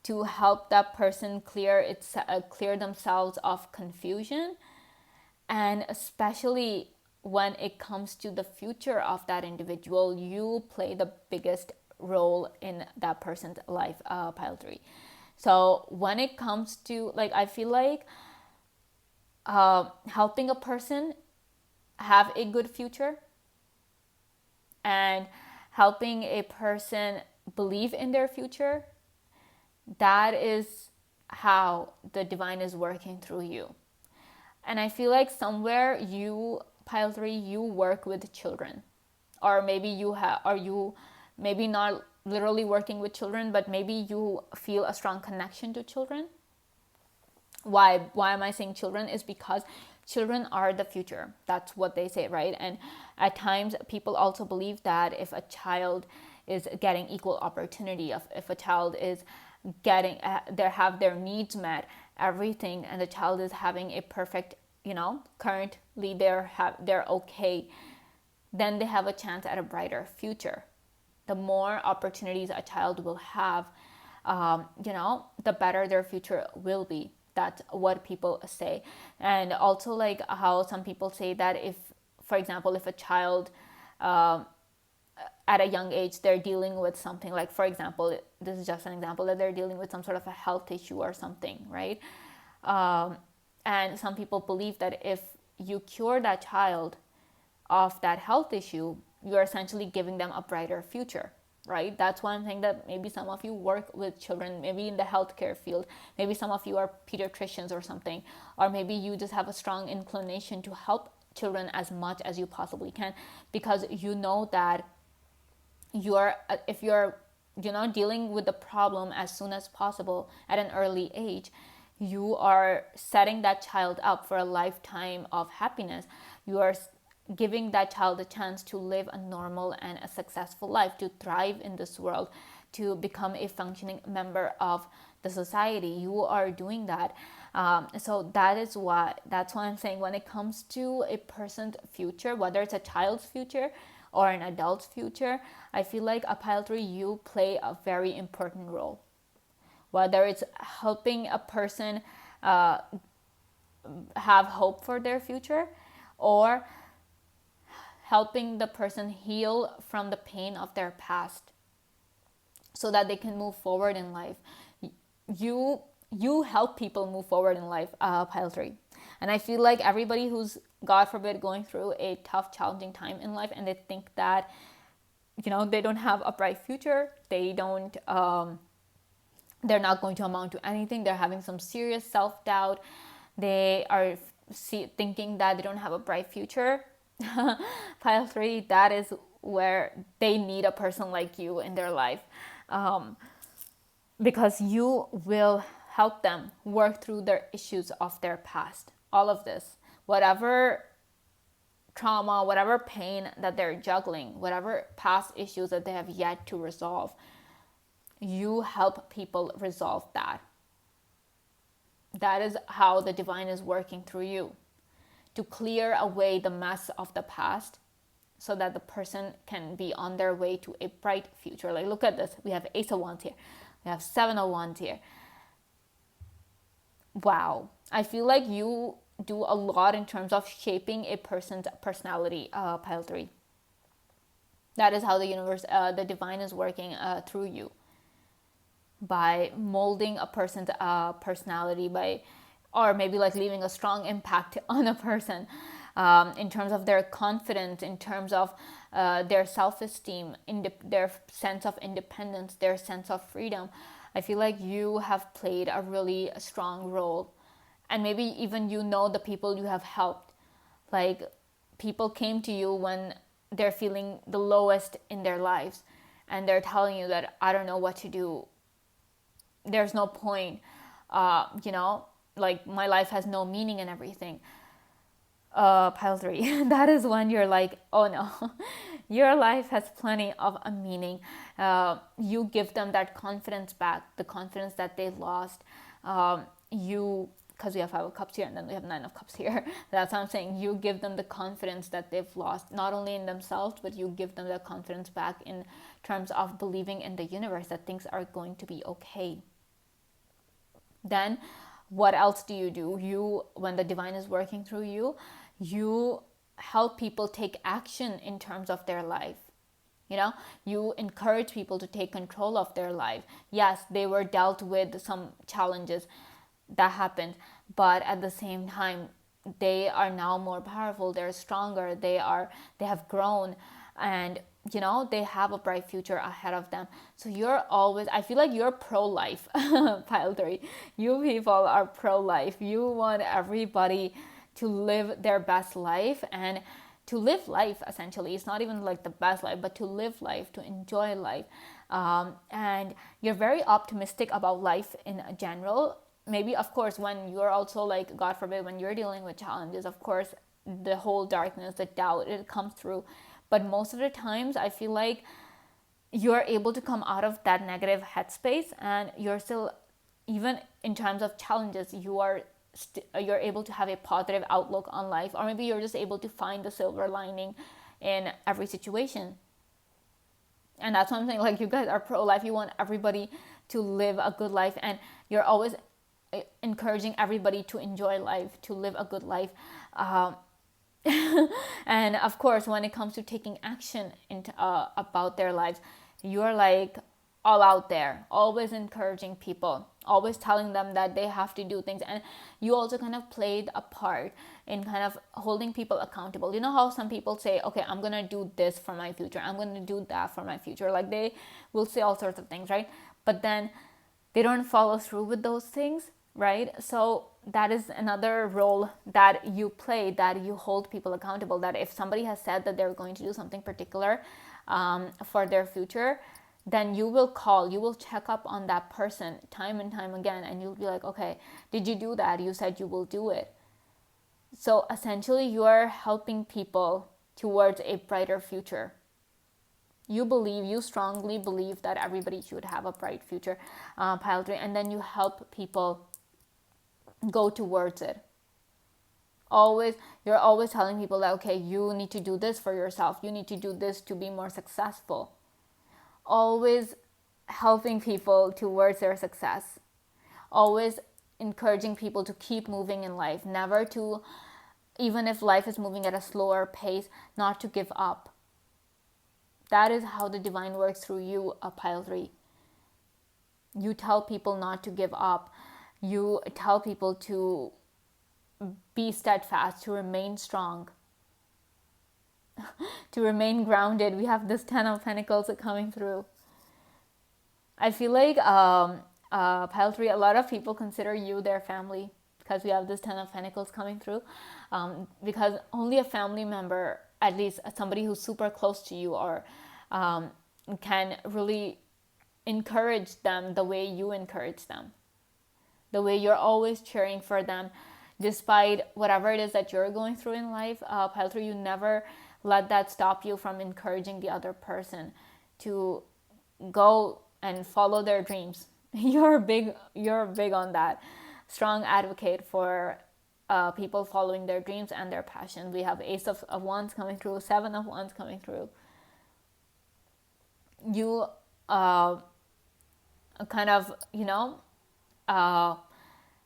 to help that person clear themselves of confusion, and especially when it comes to the future of that individual, you play the biggest role in that person's life, pile 3. So when it comes to, like, I feel like helping a person have a good future, and helping a person believe in their future, that is how the divine is working through you. And I feel like somewhere you, pile 3, you work with children, or maybe you have, or you maybe not literally working with children, but maybe you feel a strong connection to children. Why am I saying children? Is because children are the future. That's what they say, right? And at times people also believe that if a child is getting equal opportunity, if a child is getting they have their needs met, everything, and the child is having a perfect, currently they're okay, then they have a chance at a brighter future. The more opportunities a child will have, the better their future will be. That's what people say. And also, like how some people say that if, for example, if a child at a young age they're dealing with something, like for example, this is just an example, that they're dealing with some sort of a health issue or something, right? And some people believe that if you cure that child of that health issue, you're essentially giving them a brighter future, right? That's why I'm saying that maybe some of you work with children, maybe in the healthcare field, maybe some of you are pediatricians or something, or maybe you just have a strong inclination to help children as much as you possibly can, because you know that if you're dealing with the problem as soon as possible at an early age, you are setting that child up for a lifetime of happiness. You are giving that child a chance to live a normal and a successful life, to thrive in this world, to become a functioning member of the society. You are doing that. So that's why I'm saying, when it comes to a person's future, whether it's a child's future or an adult's future, I feel like a pile 3, you play a very important role. Whether it's helping a person have hope for their future, or helping the person heal from the pain of their past so that they can move forward in life. You help people move forward in life, pile 3. And I feel like everybody who's, God forbid, going through a tough, challenging time in life, and they think that they don't have a bright future, they're not going to amount to anything, they're having some serious self-doubt, they are thinking that they don't have a bright future, pile 3, that is where they need a person like you in their life, because you will help them work through their issues of their past. All of this, whatever trauma, whatever pain that they're juggling, whatever past issues that they have yet to resolve, you help people resolve that. That is how the divine is working through you, to clear away the mess of the past so that the person can be on their way to a bright future. Like, look at this. We have Ace of Wands here. We have Seven of Wands here. Wow. I feel like you do a lot in terms of shaping a person's personality, pile 3. That is how the universe, the divine is working through you, by molding a person's personality, or maybe like leaving a strong impact on a person, in terms of their confidence, in terms of their self-esteem, their sense of independence, their sense of freedom. I feel like you have played a really strong role. And maybe even the people you have helped. Like, people came to you when they're feeling the lowest in their lives, and they're telling you that, I don't know what to do. There's no point. Like, my life has no meaning and everything. Pile 3. That is when you're like, oh no, your life has plenty of a meaning. You give them that confidence back, the confidence that they lost. Because we have 5 of Cups here, and then we have 9 of Cups here. That's what I'm saying. You give them the confidence that they've lost, not only in themselves, but you give them the confidence back in terms of believing in the universe that things are going to be okay. Then what else do? When the divine is working through you, you help people take action in terms of their life. You encourage people to take control of their life. Yes, they were dealt with some challenges that happened, but at the same time, they are now more powerful, they're stronger, they have grown, and they have a bright future ahead of them. So you're always, I feel like you're pro-life. Pile 3, you people are pro-life. You want everybody to live their best life, and to live life, essentially. It's not even like the best life, but to live life, to enjoy life. And you're very optimistic about life in general. Maybe, of course, when you're also like, God forbid, when you're dealing with challenges, of course, the whole darkness, the doubt, it comes through. But most of the times, I feel like you're able to come out of that negative headspace, and you're still, even in terms of challenges, you're able to have a positive outlook on life, or maybe you're just able to find the silver lining in every situation. And that's what I'm saying, like, you guys are pro-life. You want everybody to live a good life, and you're always encouraging everybody to enjoy life, to live a good life. And of course, when it comes to taking action about their lives, you're like all out there, always encouraging people, always telling them that they have to do things. And you also kind of played a part in kind of holding people accountable. You know how some people say, okay, I'm gonna do this for my future, I'm gonna do that for my future, like they will say all sorts of things, right? But then they don't follow through with those things, right? So that is another role that you play, that you hold people accountable, that if somebody has said that they're going to do something particular for their future, then you will check up on that person time and time again, and you'll be like, okay, did you do that? You said you will do it. So essentially, you are helping people towards a brighter future. You strongly believe that everybody should have a bright future, Pile 3, and then you help people go towards it. You're always telling people that, okay, you need to do this for yourself, you need to do this to be more successful. Always helping people towards their success. Always encouraging people to keep moving in life, never to, even if life is moving at a slower pace, not to give up. That is how the divine works through you, Pile 3. You tell people not to give up. You tell people to be steadfast, to remain strong, to remain grounded. We have this 10 of Pentacles coming through. I feel like Pile 3, a lot of people consider you their family, because we have this 10 of Pentacles coming through. Because only a family member, at least somebody who's super close to you, or can really encourage them the way you encourage them, the way you're always cheering for them, despite whatever it is that you're going through in life. Pile 3, you never let that stop you from encouraging the other person to go and follow their dreams. You're big on that. Strong advocate for people following their dreams and their passion. We have Ace of Wands coming through, 7 of Wands coming through. You kind of,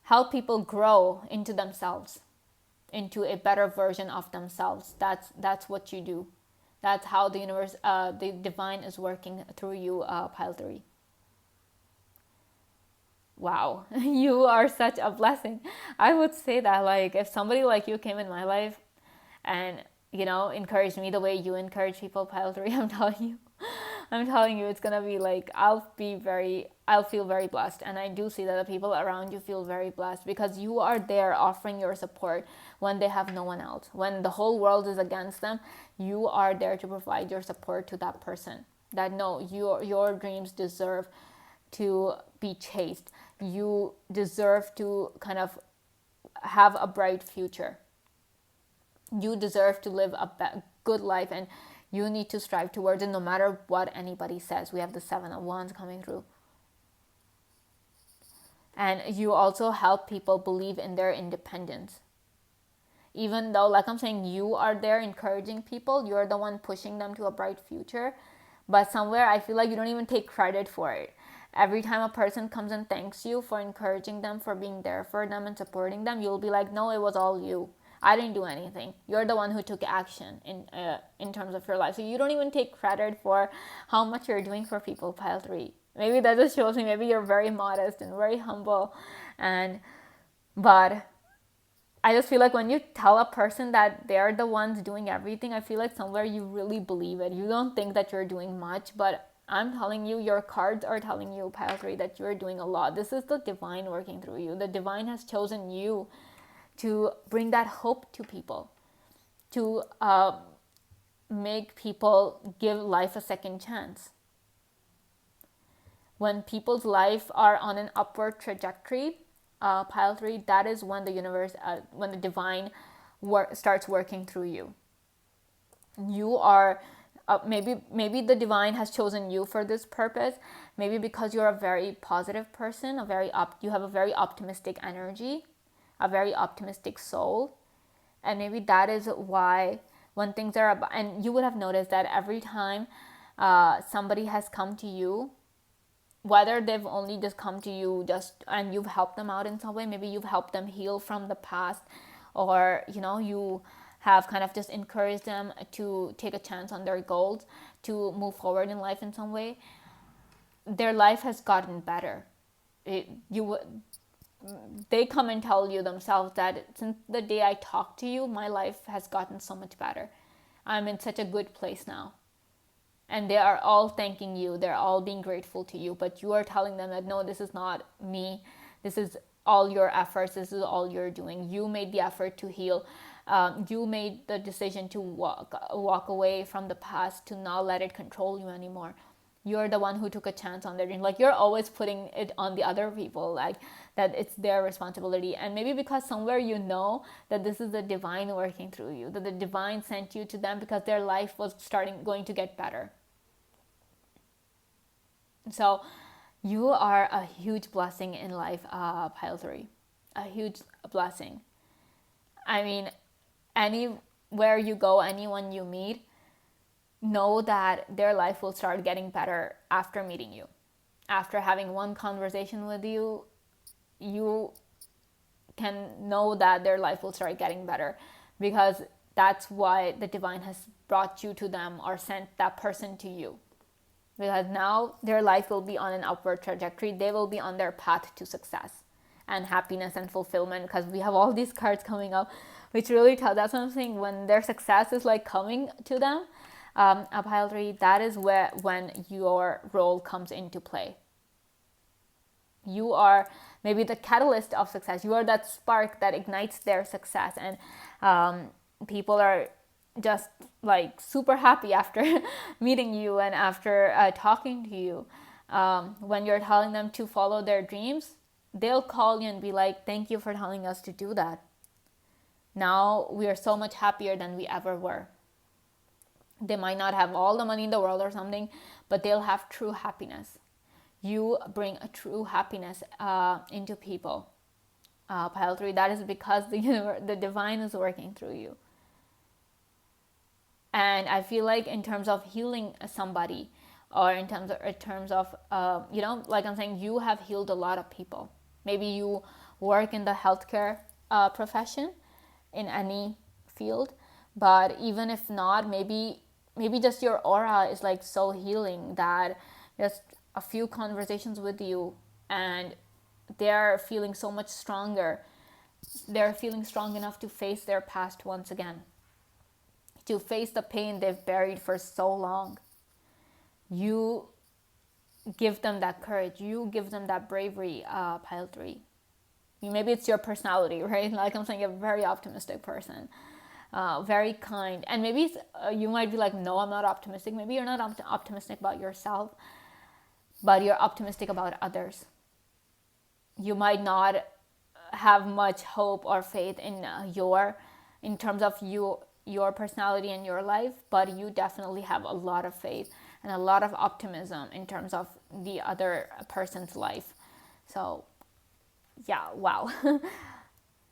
help people grow into themselves, into a better version of themselves. That's what you do. That's how the universe, the divine is working through you, Pile 3. Wow, you are such a blessing. I would say that, like, if somebody like you came in my life and, encouraged me the way you encourage people, Pile 3, I'm telling you, it's gonna be like, I'll feel very blessed. And I do see that the people around you feel very blessed, because you are there offering your support when they have no one else. When the whole world is against them, you are there to provide your support to that person. That, no, your dreams deserve to be chased. You deserve to kind of have a bright future. You deserve to live a good life, and you need to strive towards it no matter what anybody says. We have the 7 of Wands coming through. And you also help people believe in their independence. Even though, like I'm saying, you are there encouraging people, you're the one pushing them to a bright future. But somewhere I feel like you don't even take credit for it. Every time a person comes and thanks you for encouraging them, for being there for them and supporting them, you'll be like, no, it was all you. I didn't do anything. You're the one who took action in terms of your life. So you don't even take credit for how much you're doing for people, Pile 3. Maybe that just shows me maybe you're very modest and very humble. But I just feel like when you tell a person that they're the ones doing everything, I feel like somewhere you really believe it. You don't think that you're doing much, but I'm telling you, your cards are telling you, Pile 3, that you're doing a lot. This is the divine working through you. The divine has chosen you to bring that hope to people, to make people give life a second chance. When people's life are on an upward trajectory, Pile 3, that is when the universe, when the divine starts working through you. You are, maybe the divine has chosen you for this purpose, maybe because you're a very positive person, you have a very optimistic energy, a very optimistic soul, and maybe that is why when things are about, and you would have noticed that every time somebody has come to you, whether they've only just come to you and you've helped them out in some way, maybe you've helped them heal from the past, or you have kind of just encouraged them to take a chance on their goals, to move forward in life in some way, their life has gotten better. They come and tell you themselves that since the day I talked to you, my life has gotten so much better. I'm in such a good place now. And they are all thanking you. They're all being grateful to you. But you are telling them that, no, this is not me. This is all your efforts. This is all you're doing. You made the effort to heal. You made the decision to walk away from the past, to not let it control you anymore. You're the one who took a chance on their dream. Like, you're always putting it on the other people, like that it's their responsibility. And maybe because somewhere you know that this is the divine working through you, that the divine sent you to them because their life was going to get better. So you are a huge blessing in life, Pile 3. A huge blessing. I mean, anywhere you go, anyone you meet, know that their life will start getting better after meeting you. After having one conversation with you, you can know that their life will start getting better, because that's why the divine has brought you to them or sent that person to you. Because now their life will be on an upward trajectory. They will be on their path to success and happiness and fulfillment, because we have all these cards coming up, which really tell. That's what I'm saying. When their success is like coming to them, a Pile 3, that is when your role comes into play. You are maybe the catalyst of success. You are that spark that ignites their success, and people are just like super happy after meeting you and after talking to you. When you're telling them to follow their dreams, they'll call you and be like, thank you for telling us to do that. Now we are so much happier than we ever were. They might not have all the money in the world or something, but they'll have true happiness. You bring a true happiness into people. Pile 3, that is because the divine is working through you. And I feel like in terms of healing somebody, or in terms of like I'm saying, you have healed a lot of people. Maybe you work in the healthcare profession, in any field, but even if not, maybe just your aura is like so healing that just a few conversations with you and they're feeling so much stronger. They're feeling strong enough to face their past once again, to face the pain they've buried for so long. You give them that courage. You give them that bravery, Pile 3. Maybe it's your personality, right? Like I'm saying, you're a very optimistic person. Very kind. And maybe you might be like, no, I'm not optimistic. Maybe you're not optimistic about yourself, but you're optimistic about others. You might not have much hope or faith in terms of your personality and your life, but you definitely have a lot of faith and a lot of optimism in terms of the other person's life. So yeah, wow.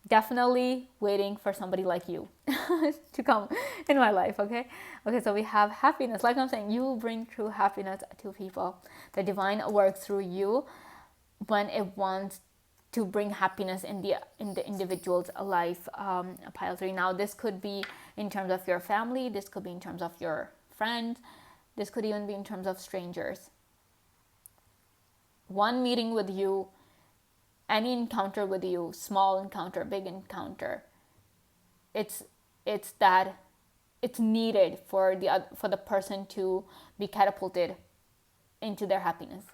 Definitely waiting for somebody like you to come in my life. Okay, so we have happiness. Like I'm saying, you bring true happiness to people. The divine works through you when it wants to bring happiness in the individual's life. Pile 3. Now this could be in terms of your family, this could be in terms of your friends, this could even be in terms of strangers. One meeting with you, any encounter with you, small encounter, big encounter, it's that it's needed for the person to be catapulted into their happiness.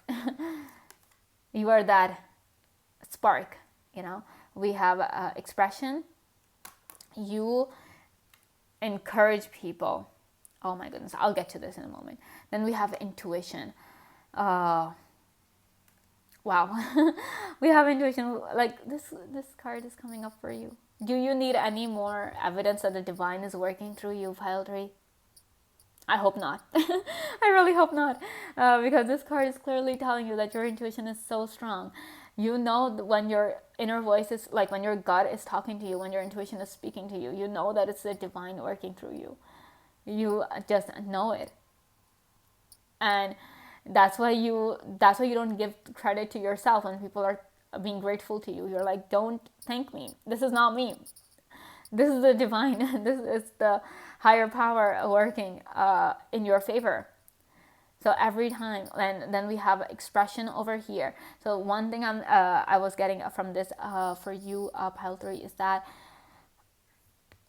You are that spark, you know. We have expression. You encourage people. Oh my goodness, I'll get to this in a moment. Then we have intuition. Wow. We have intuition. Like this card is coming up for you. Do you need any more evidence that the divine is working through you, Pile 3? I hope not. I really hope not. Because this card is clearly telling you that your intuition is so strong. You know when your inner voice is, like when your gut is talking to you, when your intuition is speaking to you, you know that it's the divine working through you. You just know it. And that's why you don't give credit to yourself when people are being grateful to you. You're like, don't thank me. This is not me. This is the divine. This is the higher power working in your favor. So every time, and then we have expression over here. So one thing I was getting from this for you, Pile 3, is that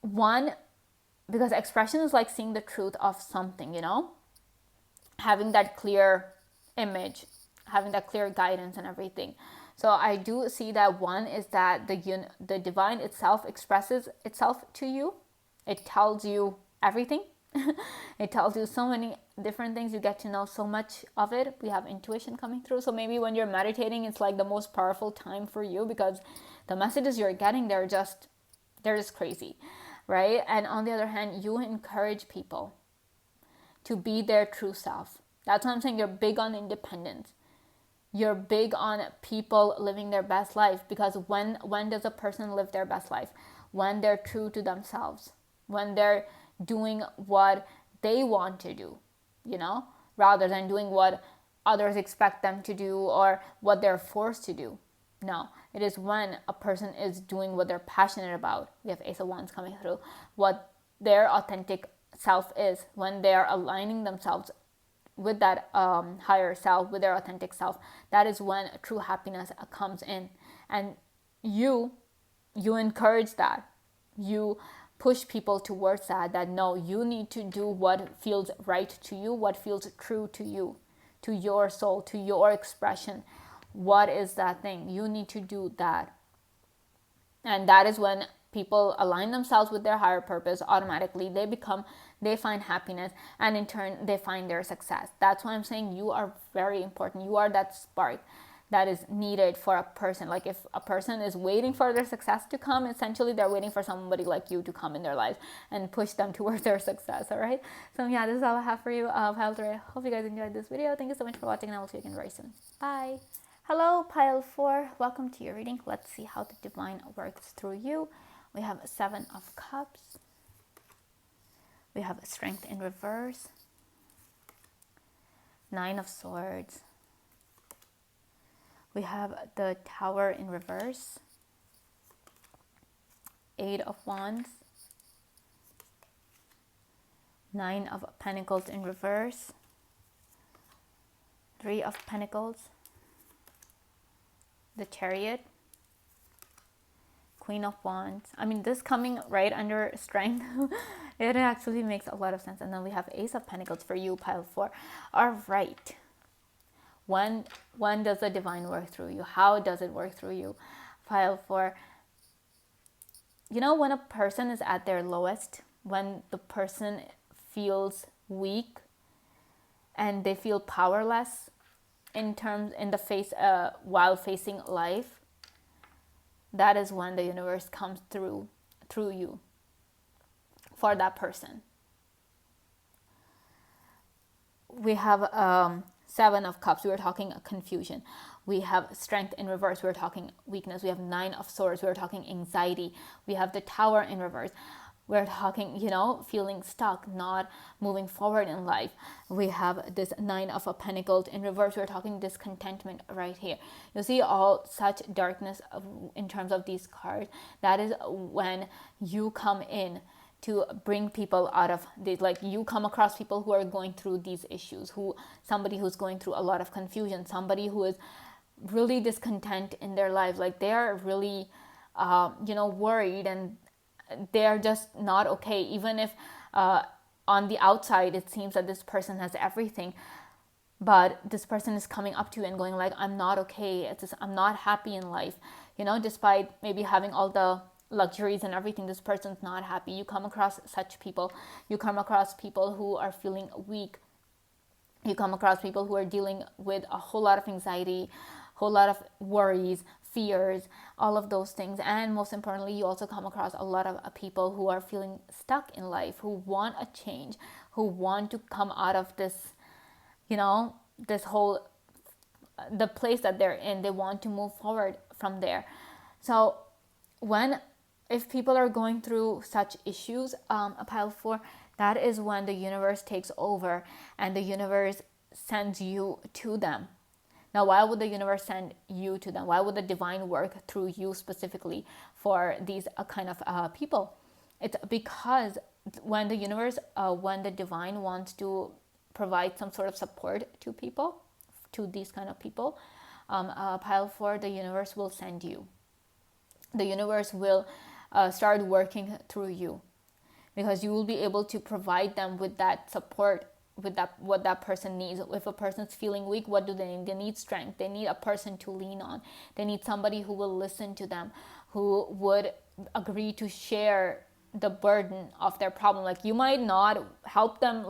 one, because expression is like seeing the truth of something, you know, having that clear image, having that clear guidance and everything. So I do see that one is that the divine itself expresses itself to you. It tells you everything. It tells you so many different things. You get to know so much of it. We have intuition coming through. So maybe when you're meditating, it's like the most powerful time for you, because the messages you're getting, they're just crazy, right? And on the other hand, you encourage people to be their true self. That's what I'm saying. You're big on independence. You're big on people living their best life, because when does a person live their best life? When they're true to themselves, when they're doing what they want to do, you know, rather than doing what others expect them to do or what they're forced to do. No, it is when a person is doing what they're passionate about. We have Ace of Wands coming through. What their authentic self is, when they're aligning themselves with that higher self, with their authentic self. That is when true happiness comes in. And you encourage that. You push people towards that no, you need to do what feels right to you, what feels true to you, to your soul, to your expression. What is that thing? You need to do that. And that is when people align themselves with their higher purpose. Automatically they find happiness, and in turn they find their success. That's why I'm saying you are very important. You are that spark that is needed for a person. Like if a person is waiting for their success to come, essentially they're waiting for somebody like you to come in their life and push them towards their success. All right, so yeah, this is all I have for you, Pile 3. I hope you guys enjoyed this video. Thank you so much for watching, and I will see you again very soon. Bye. Hello, Pile 4. Welcome to your reading. Let's see how the divine works through you. We have 7 of Cups. We have Strength in reverse. 9 of Swords. We have the Tower in reverse. 8 of Wands. 9 of Pentacles in reverse. 3 of Pentacles. The Chariot. Queen of Wands. I mean, this coming right under Strength. It actually makes a lot of sense. And then we have Ace of Pentacles for you, Pile 4. All right. When does the divine work through you? How does it work through you? Pile 4. You know, when a person is at their lowest, when the person feels weak and they feel powerless while facing life, that is when the universe comes through you for that person. We have 7 of Cups. We were talking confusion. We have Strength in reverse. We were talking weakness. We have 9 of Swords. We were talking anxiety. We have the Tower in reverse. We're talking, you know, feeling stuck, not moving forward in life. We have this 9 of Pentacles in reverse. We're talking discontentment right here. You see all such darkness in terms of these cards. That is when you come in to bring people out of this. Like you come across people who are going through these issues, somebody who's going through a lot of confusion, somebody who is really discontent in their life. Like they are really, worried, and they are just not okay. Even if on the outside it seems that this person has everything, but this person is coming up to you and going like, I'm not okay, I'm not happy in life, despite maybe having all the luxuries and everything, this person's not happy. You come across such people. You come across people who are feeling weak. You come across people who are dealing with a whole lot of anxiety, a whole lot of worries, fears, all of those things. And most importantly, you also come across a lot of people who are feeling stuck in life, who want a change, who want to come out of this, this whole, the place that they're in. They want to move forward from there. So if people are going through such issues, a pile 4, that is when the universe takes over and the universe sends you to them. Now, why would the universe send you to them? Why would the divine work through you specifically for these kind of people? It's because when the universe, when the divine wants to provide some sort of support to people, to these kind of people, pile 4, the universe will send you. The universe will start working through you, because you will be able to provide them with that support, with that what that person needs. If a person's feeling weak, what do they need? They need strength. They need a person to lean on. They need somebody who will listen to them, who would agree to share the burden of their problem. Like, you might not help them,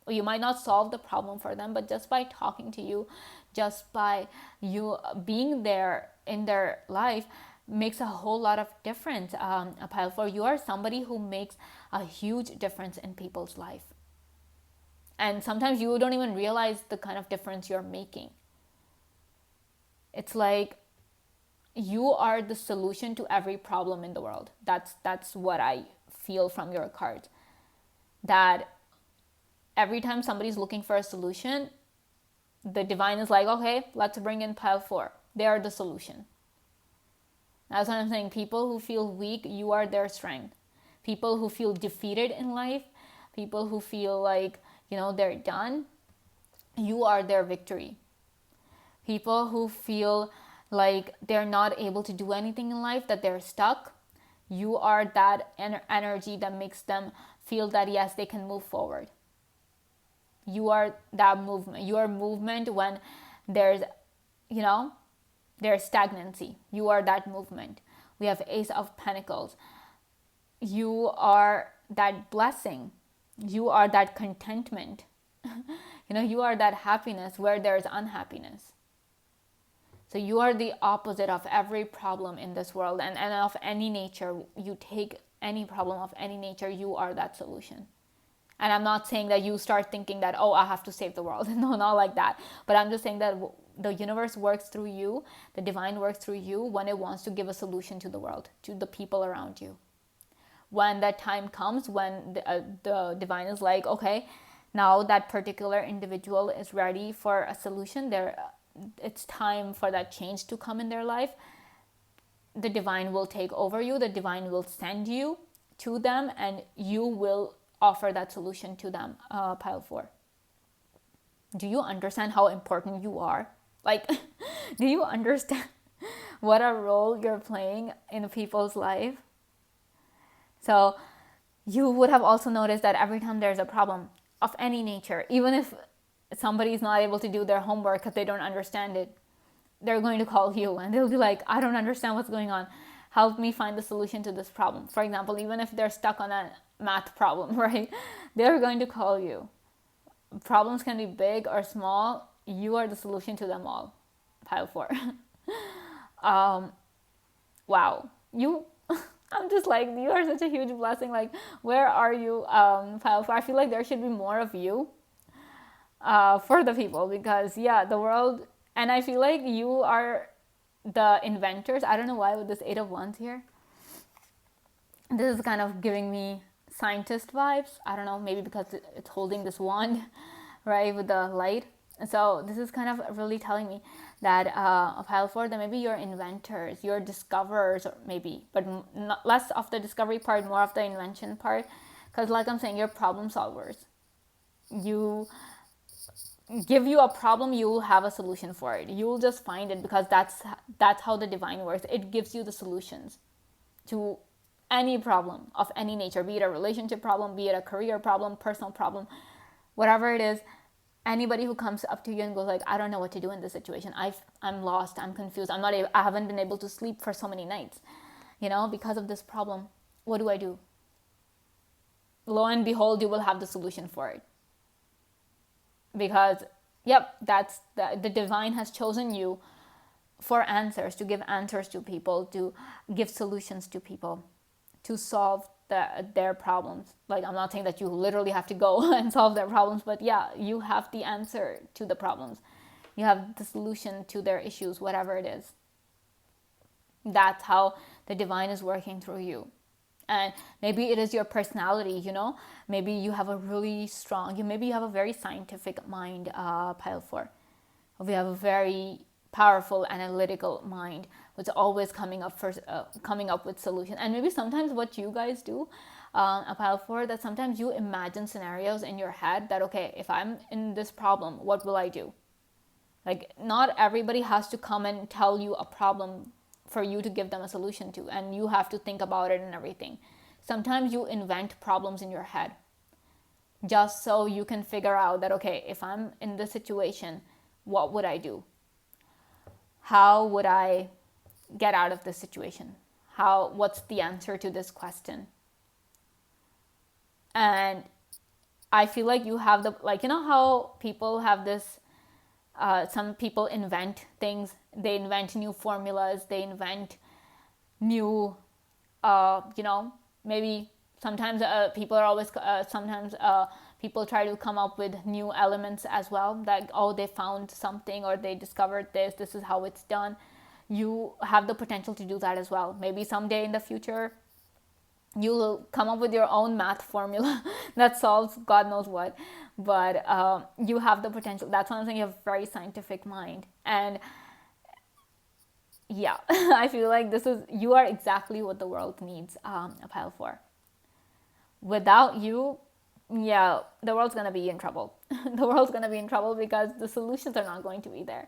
you might not solve the problem for them, but just by talking to you, just by you being there in their life, makes a whole lot of difference. A pile 4, you are somebody who makes a huge difference in people's life. And sometimes you don't even realize the kind of difference you're making. It's like you are the solution to every problem in the world. That's what I feel from your cards. That every time somebody's looking for a solution, the divine is like, okay, let's bring in pile 4. They are the solution. That's what I'm saying. People who feel weak, you are their strength. People who feel defeated in life, people who feel like, they're done, you are their victory. People who feel like they're not able to do anything in life, that they're stuck, you are that energy that makes them feel that, yes, they can move forward. You are that movement. You are movement when there's, there's stagnancy. You are that movement. We have Ace of Pentacles. You are that blessing. You are that contentment. You are that happiness where there's unhappiness. So you are the opposite of every problem in this world, and of any nature. You take any problem of any nature, you are that solution. And I'm not saying that you start thinking that, oh, I have to save the world. No, not like that. But I'm just saying that the universe works through you, the divine works through you when it wants to give a solution to the world, to the people around you. When that time comes, when the divine is like, okay, now that particular individual is ready for a solution, it's time for that change to come in their life, the divine will take over you, the divine will send you to them, and you will offer that solution to them, pile 4. Do you understand how important you are? Do you understand what a role you're playing in people's life? So you would have also noticed that every time there's a problem of any nature, even if somebody is not able to do their homework because they don't understand it, they're going to call you and they'll be like, I don't understand what's going on. Help me find the solution to this problem. For example, even if they're stuck on a math problem, right? They're going to call you. Problems can be big or small. You are the solution to them all. Pile 4. Wow. I'm just like, you are such a huge blessing. Like, where are you, pile 4? I feel like there should be more of you for the people, because the world, and I feel like you are the inventors. I don't know why with this 8 of Wands here. This is kind of giving me scientist vibes. I don't know, maybe because it's holding this wand, right, with the light. And so this is kind of really telling me that a pile 4, that maybe you're inventors, you're discoverers, or maybe, but not, less of the discovery part, more of the invention part. Because like I'm saying, you're problem solvers. You give you a problem, you will have a solution for it. You will just find it, because that's how the divine works. It gives you the solutions to any problem of any nature, be it a relationship problem, be it a career problem, personal problem, whatever it is. Anybody who comes up to you and goes like, I don't know what to do in this situation, I'm lost, I'm confused, I haven't been able to sleep for so many nights, because of this problem, what do I do? Lo and behold, you will have the solution for it. Because that's the divine has chosen you for answers, to give answers to people, to give solutions to people, to solve their problems. Like, I'm not saying that you literally have to go and solve their problems, but you have the answer to the problems. You have the solution to their issues, whatever it is. That's how the divine is working through you. And maybe it is your personality, maybe you have a really strong, maybe you have a very scientific mind, pile 4. We have a very powerful analytical mind, which is always coming up with solutions. And maybe sometimes what you guys do, a pile 4, that sometimes you imagine scenarios in your head that, okay, if I'm in this problem, what will I do? Like, not everybody has to come and tell you a problem for you to give them a solution to, and you have to think about it and everything. Sometimes you invent problems in your head just so you can figure out that, okay, if I'm in this situation, what would I do? How would I get out of this situation? What's the answer to this question? And I feel like you have how people have this, some people invent things. They invent new formulas. They invent new, maybe sometimes people are always, sometimes people try to come up with new elements as well. Like, they found something, or they discovered this is how it's done. You have the potential to do that as well. Maybe someday in the future, you'll come up with your own math formula that solves God knows what. But you have the potential. That's why I'm saying you have a very scientific mind. And I feel like you are exactly what the world needs, a pile 4. Without you, the world's going to be in trouble. The world's going to be in trouble because the solutions are not going to be there.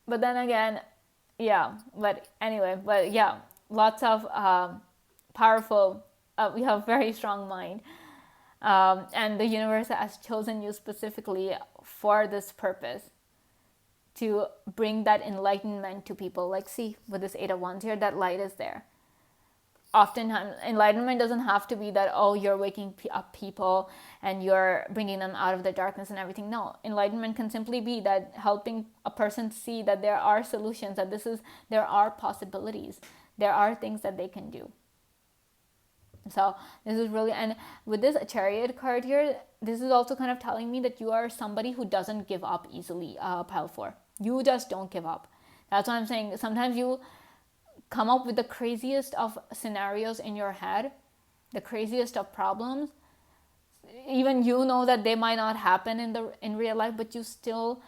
But then again, lots of powerful, we have a very strong mind. And the universe has chosen you specifically for this purpose, to bring that enlightenment to people. Like, see, with this 8 of Wands here, that light is there. Oftentimes, enlightenment doesn't have to be that, you're waking up people and you're bringing them out of the darkness and everything. No, enlightenment can simply be that helping a person see that there are solutions, that there are possibilities, there are things that they can do. So this is really, and with this Chariot card here, this is also kind of telling me that you are somebody who doesn't give up easily, pile 4. You just don't give up. That's what I'm saying. Sometimes you come up with the craziest of scenarios in your head, the craziest of problems. Even you know that they might not happen in real life, but you still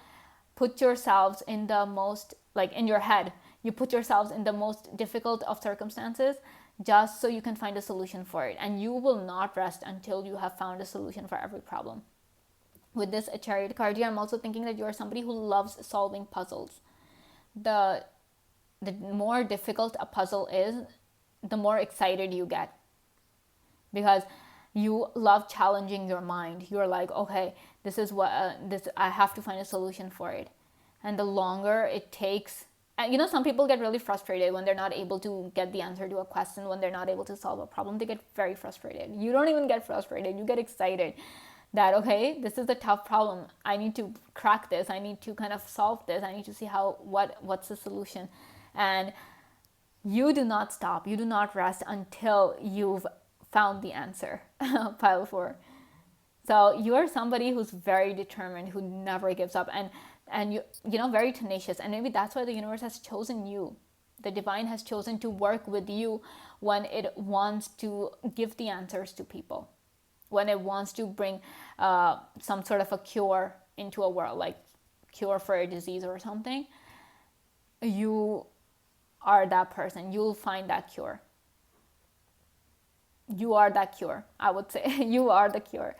put yourselves in the most, like, in your head, you put yourselves in the most difficult of circumstances just so you can find a solution for it. And you will not rest until you have found a solution for every problem. With this Chariot card here, I'm also thinking that you are somebody who loves solving puzzles. The more difficult a puzzle is, the more excited you get, because you love challenging your mind. You're like, okay, this is what I have to find a solution for it. And the longer it takes, and some people get really frustrated when they're not able to get the answer to a question, when they're not able to solve a problem. They get very frustrated. You don't even get frustrated. You get excited that, okay, this is a tough problem. I need to crack this. I need to kind of solve this. I need to see what's the solution. And you do not stop. You do not rest until you've found the answer, pile 4. So you are somebody who's very determined, who never gives up, and you very tenacious. And maybe that's why the universe has chosen you. The divine has chosen to work with you when it wants to give the answers to people, when it wants to bring some sort of a cure into a world, like cure for a disease or something. You are that person. You'll find that cure. You are that cure, I would say. You are the cure,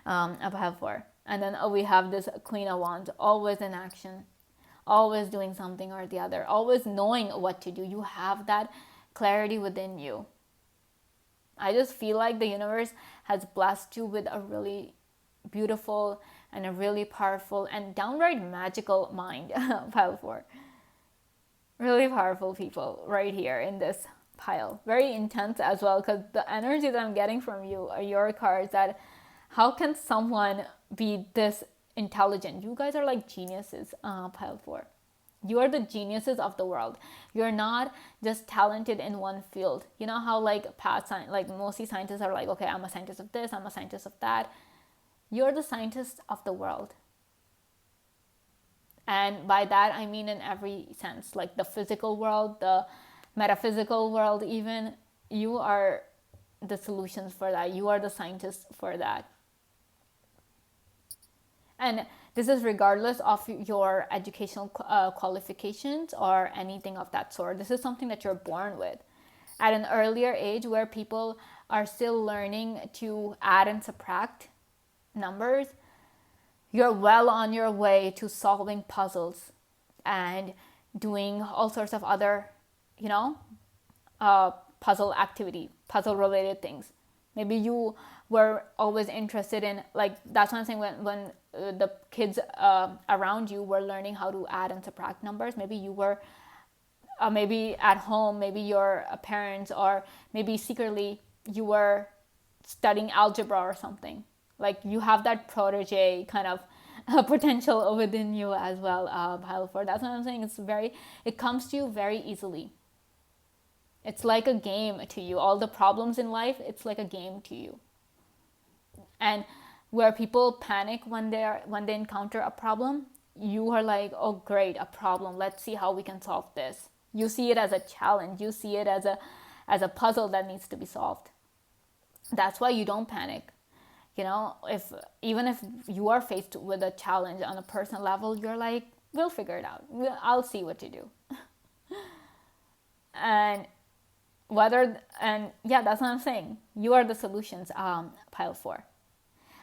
of 4. And then we have this Queen of Wands, always in action, always doing something or the other, always knowing what to do. You have that clarity within you. I just feel like the universe has blessed you with a really beautiful and a really powerful and downright magical mind. Pile 4. Really powerful people right here in this pile. Very intense as well, because the energy that I'm getting from you are your cards that how can someone be this intelligent? You guys are like geniuses, pile 4. You are the geniuses of the world. You're not just talented in one field. You know how like like mostly scientists are like, okay, I'm a scientist of this, I'm a scientist of that. You're the scientist of the world. And by that, I mean in every sense, like the physical world, the metaphysical world, even. You are the solutions for that. You are the scientists for that. And this is regardless of your educational qualifications or anything of that sort. This is something that you're born with. At an earlier age where people are still learning to add and subtract numbers, you're well on your way to solving puzzles and doing all sorts of other, puzzle activity, puzzle related things. Maybe you were always interested in, like, that's what I'm saying, when the kids around you were learning how to add and subtract numbers. Maybe you were, maybe at home, maybe your parents, or maybe secretly you were studying algebra or something. Like, you have that protege kind of potential within you as well, pile 4. That's what I'm saying. It comes to you very easily. It's like a game to you. All the problems in life, it's like a game to you. And where people panic when they encounter a problem, you are like, oh great, a problem, let's see how we can solve this. You see it as a challenge. You see it as a puzzle that needs to be solved. That's why you don't panic. Even if you are faced with a challenge on a personal level, you're like, we'll figure it out. I'll see what to do. and that's what I'm saying. You are the solutions, pile 4.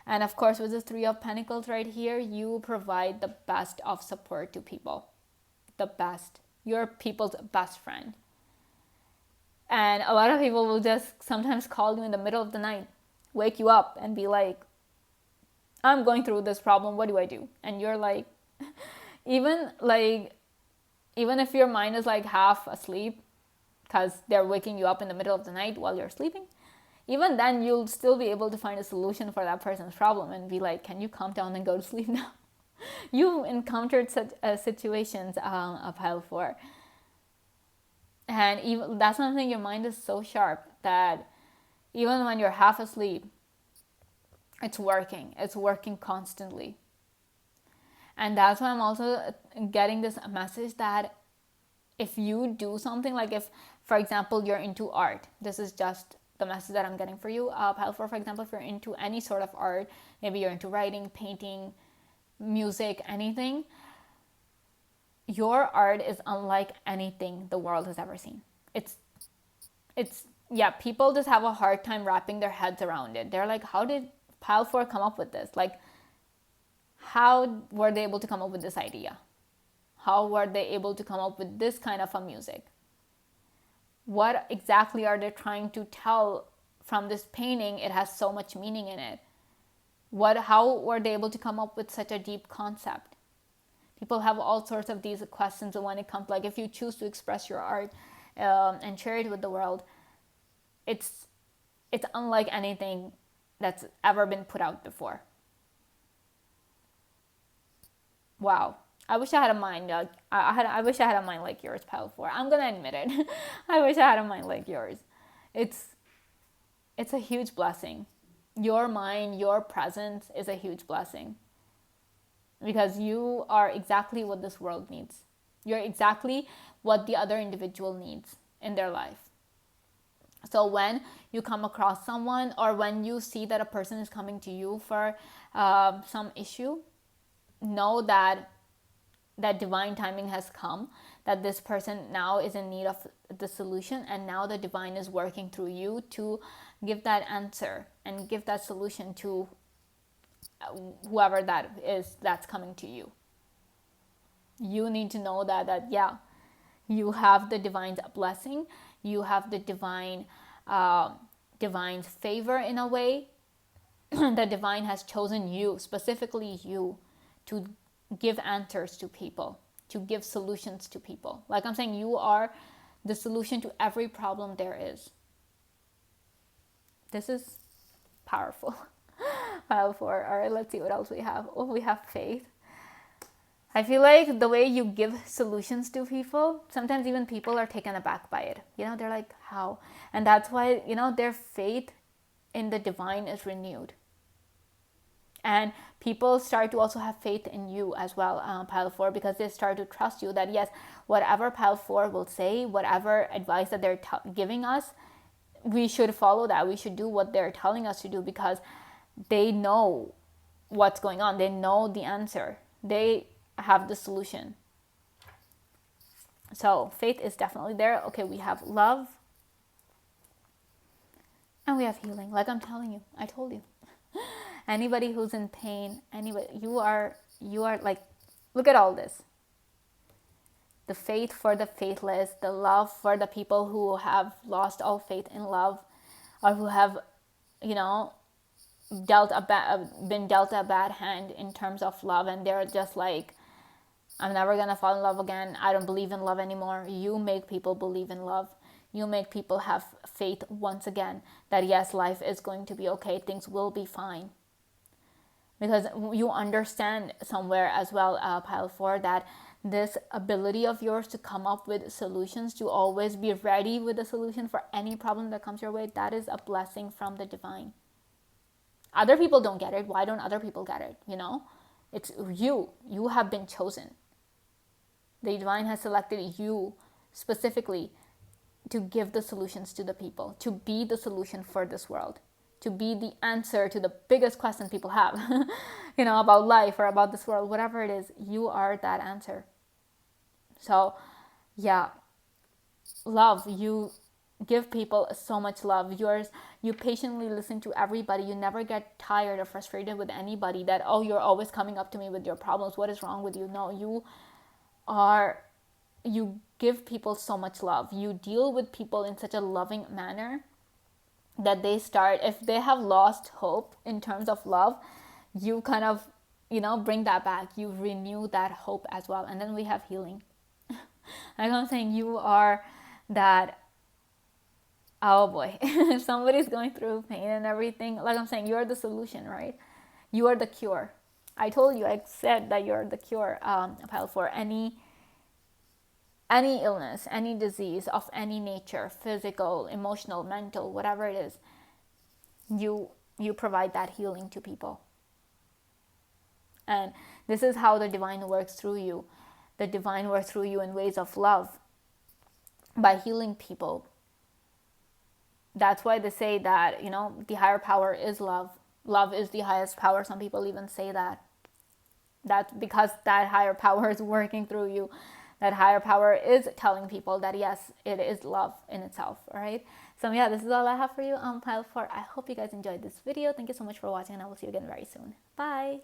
And of course, with the 3 of Pentacles right here, you provide the best of support to people. The best. You're people's best friend. And a lot of people will just sometimes call you in the middle of the night, wake you up and be like, I'm going through this problem, what do I do? And you're like, even if your mind is like half asleep, because they're waking you up in the middle of the night while you're sleeping, even then you'll still be able to find a solution for that person's problem and be like, can you calm down and go to sleep now? You've encountered such situations, of pile 4. And even that's something, your mind is so sharp that even when you're half asleep, it's working constantly. And that's why I'm also getting this message that if you do something, like if, for example, you're into art, this is just the message that I'm getting for you, pile 4. For example, if you're into any sort of art, maybe you're into writing, painting, music, anything, your art is unlike anything the world has ever seen. It's people just have a hard time wrapping their heads around it. They're like, how did pile 4 come up with this? Like, how were they able to come up with this idea? How were they able to come up with this kind of a music? What exactly are they trying to tell from this painting? It has so much meaning in it. How were they able to come up with such a deep concept? People have all sorts of these questions when it comes, like, if you choose to express your art and share it with the world, it's unlike anything that's ever been put out before. Wow. I wish I had a mind. I wish I had a mind like yours, pile 4. I'm gonna admit it. I wish I had a mind like yours. It's a huge blessing. Your mind, your presence is a huge blessing. Because you are exactly what this world needs. You're exactly what the other individual needs in their life. So when you come across someone, or when you see that a person is coming to you for some issue, know that divine timing has come, that this person now is in need of the solution, and now the divine is working through you to give that answer and give that solution to whoever that is that's coming to you. You need to know that you have the divine's blessing. You have the divine's favor in a way. The divine has chosen you, specifically you, to give answers to people, to give solutions to people. Like I'm saying, you are the solution to every problem there is. This is powerful. Pile 4. All right, let's see what else we have. Oh, we have faith. I feel like the way you give solutions to people, sometimes even people are taken aback by it. They're like, how? And that's why, their faith in the divine is renewed. And people start to also have faith in you as well, Pile 4, because they start to trust you that, yes, whatever Pile 4 will say, whatever advice that they're giving us, we should follow that. We should do what they're telling us to do, because they know what's going on. They know the answer. They have the solution. So faith is definitely there. Okay, we have love. And we have healing. Like I'm telling you, I told you. Anybody who's in pain, you are like, look at all this. The faith for the faithless, the love for the people who have lost all faith in love, or who have, been dealt a bad hand in terms of love, and they're just like, I'm never gonna fall in love again. I don't believe in love anymore. You make people believe in love. You make people have faith once again that yes, life is going to be okay. Things will be fine. Because you understand somewhere as well, Pile 4, that this ability of yours to come up with solutions, to always be ready with a solution for any problem that comes your way, that is a blessing from the divine. Other people don't get it. Why don't other people get it? It's you. You have been chosen. The divine has selected you specifically to give the solutions to the people, to be the solution for this world, to be the answer to the biggest question people have, about life or about this world, whatever it is, you are that answer. So, yeah, love, you give people so much love. You patiently listen to everybody. You never get tired or frustrated with anybody that, oh, you're always coming up to me with your problems. What is wrong with you? No, you give people so much love. You deal with people in such a loving manner that they start, if they have lost hope in terms of love, you kind of, bring that back. You renew that hope as well. And then we have healing. Like I'm saying, you are that, oh boy, if somebody's going through pain and everything, like I'm saying, you're the solution, right? You are the cure. I told you, I said that you're the cure, Pile 4. Any illness, any disease of any nature, physical, emotional, mental, whatever it is, you provide that healing to people. And this is how the divine works through you. The divine works through you in ways of love, by healing people. That's why they say that, the higher power is love. Love is the highest power. Some people even say that. That's because that higher power is working through you. That higher power is telling people that yes, it is love in itself. All right. So yeah, this is all I have for you on Pile 4. I hope you guys enjoyed this video. Thank you so much for watching, and I will see you again very soon. Bye.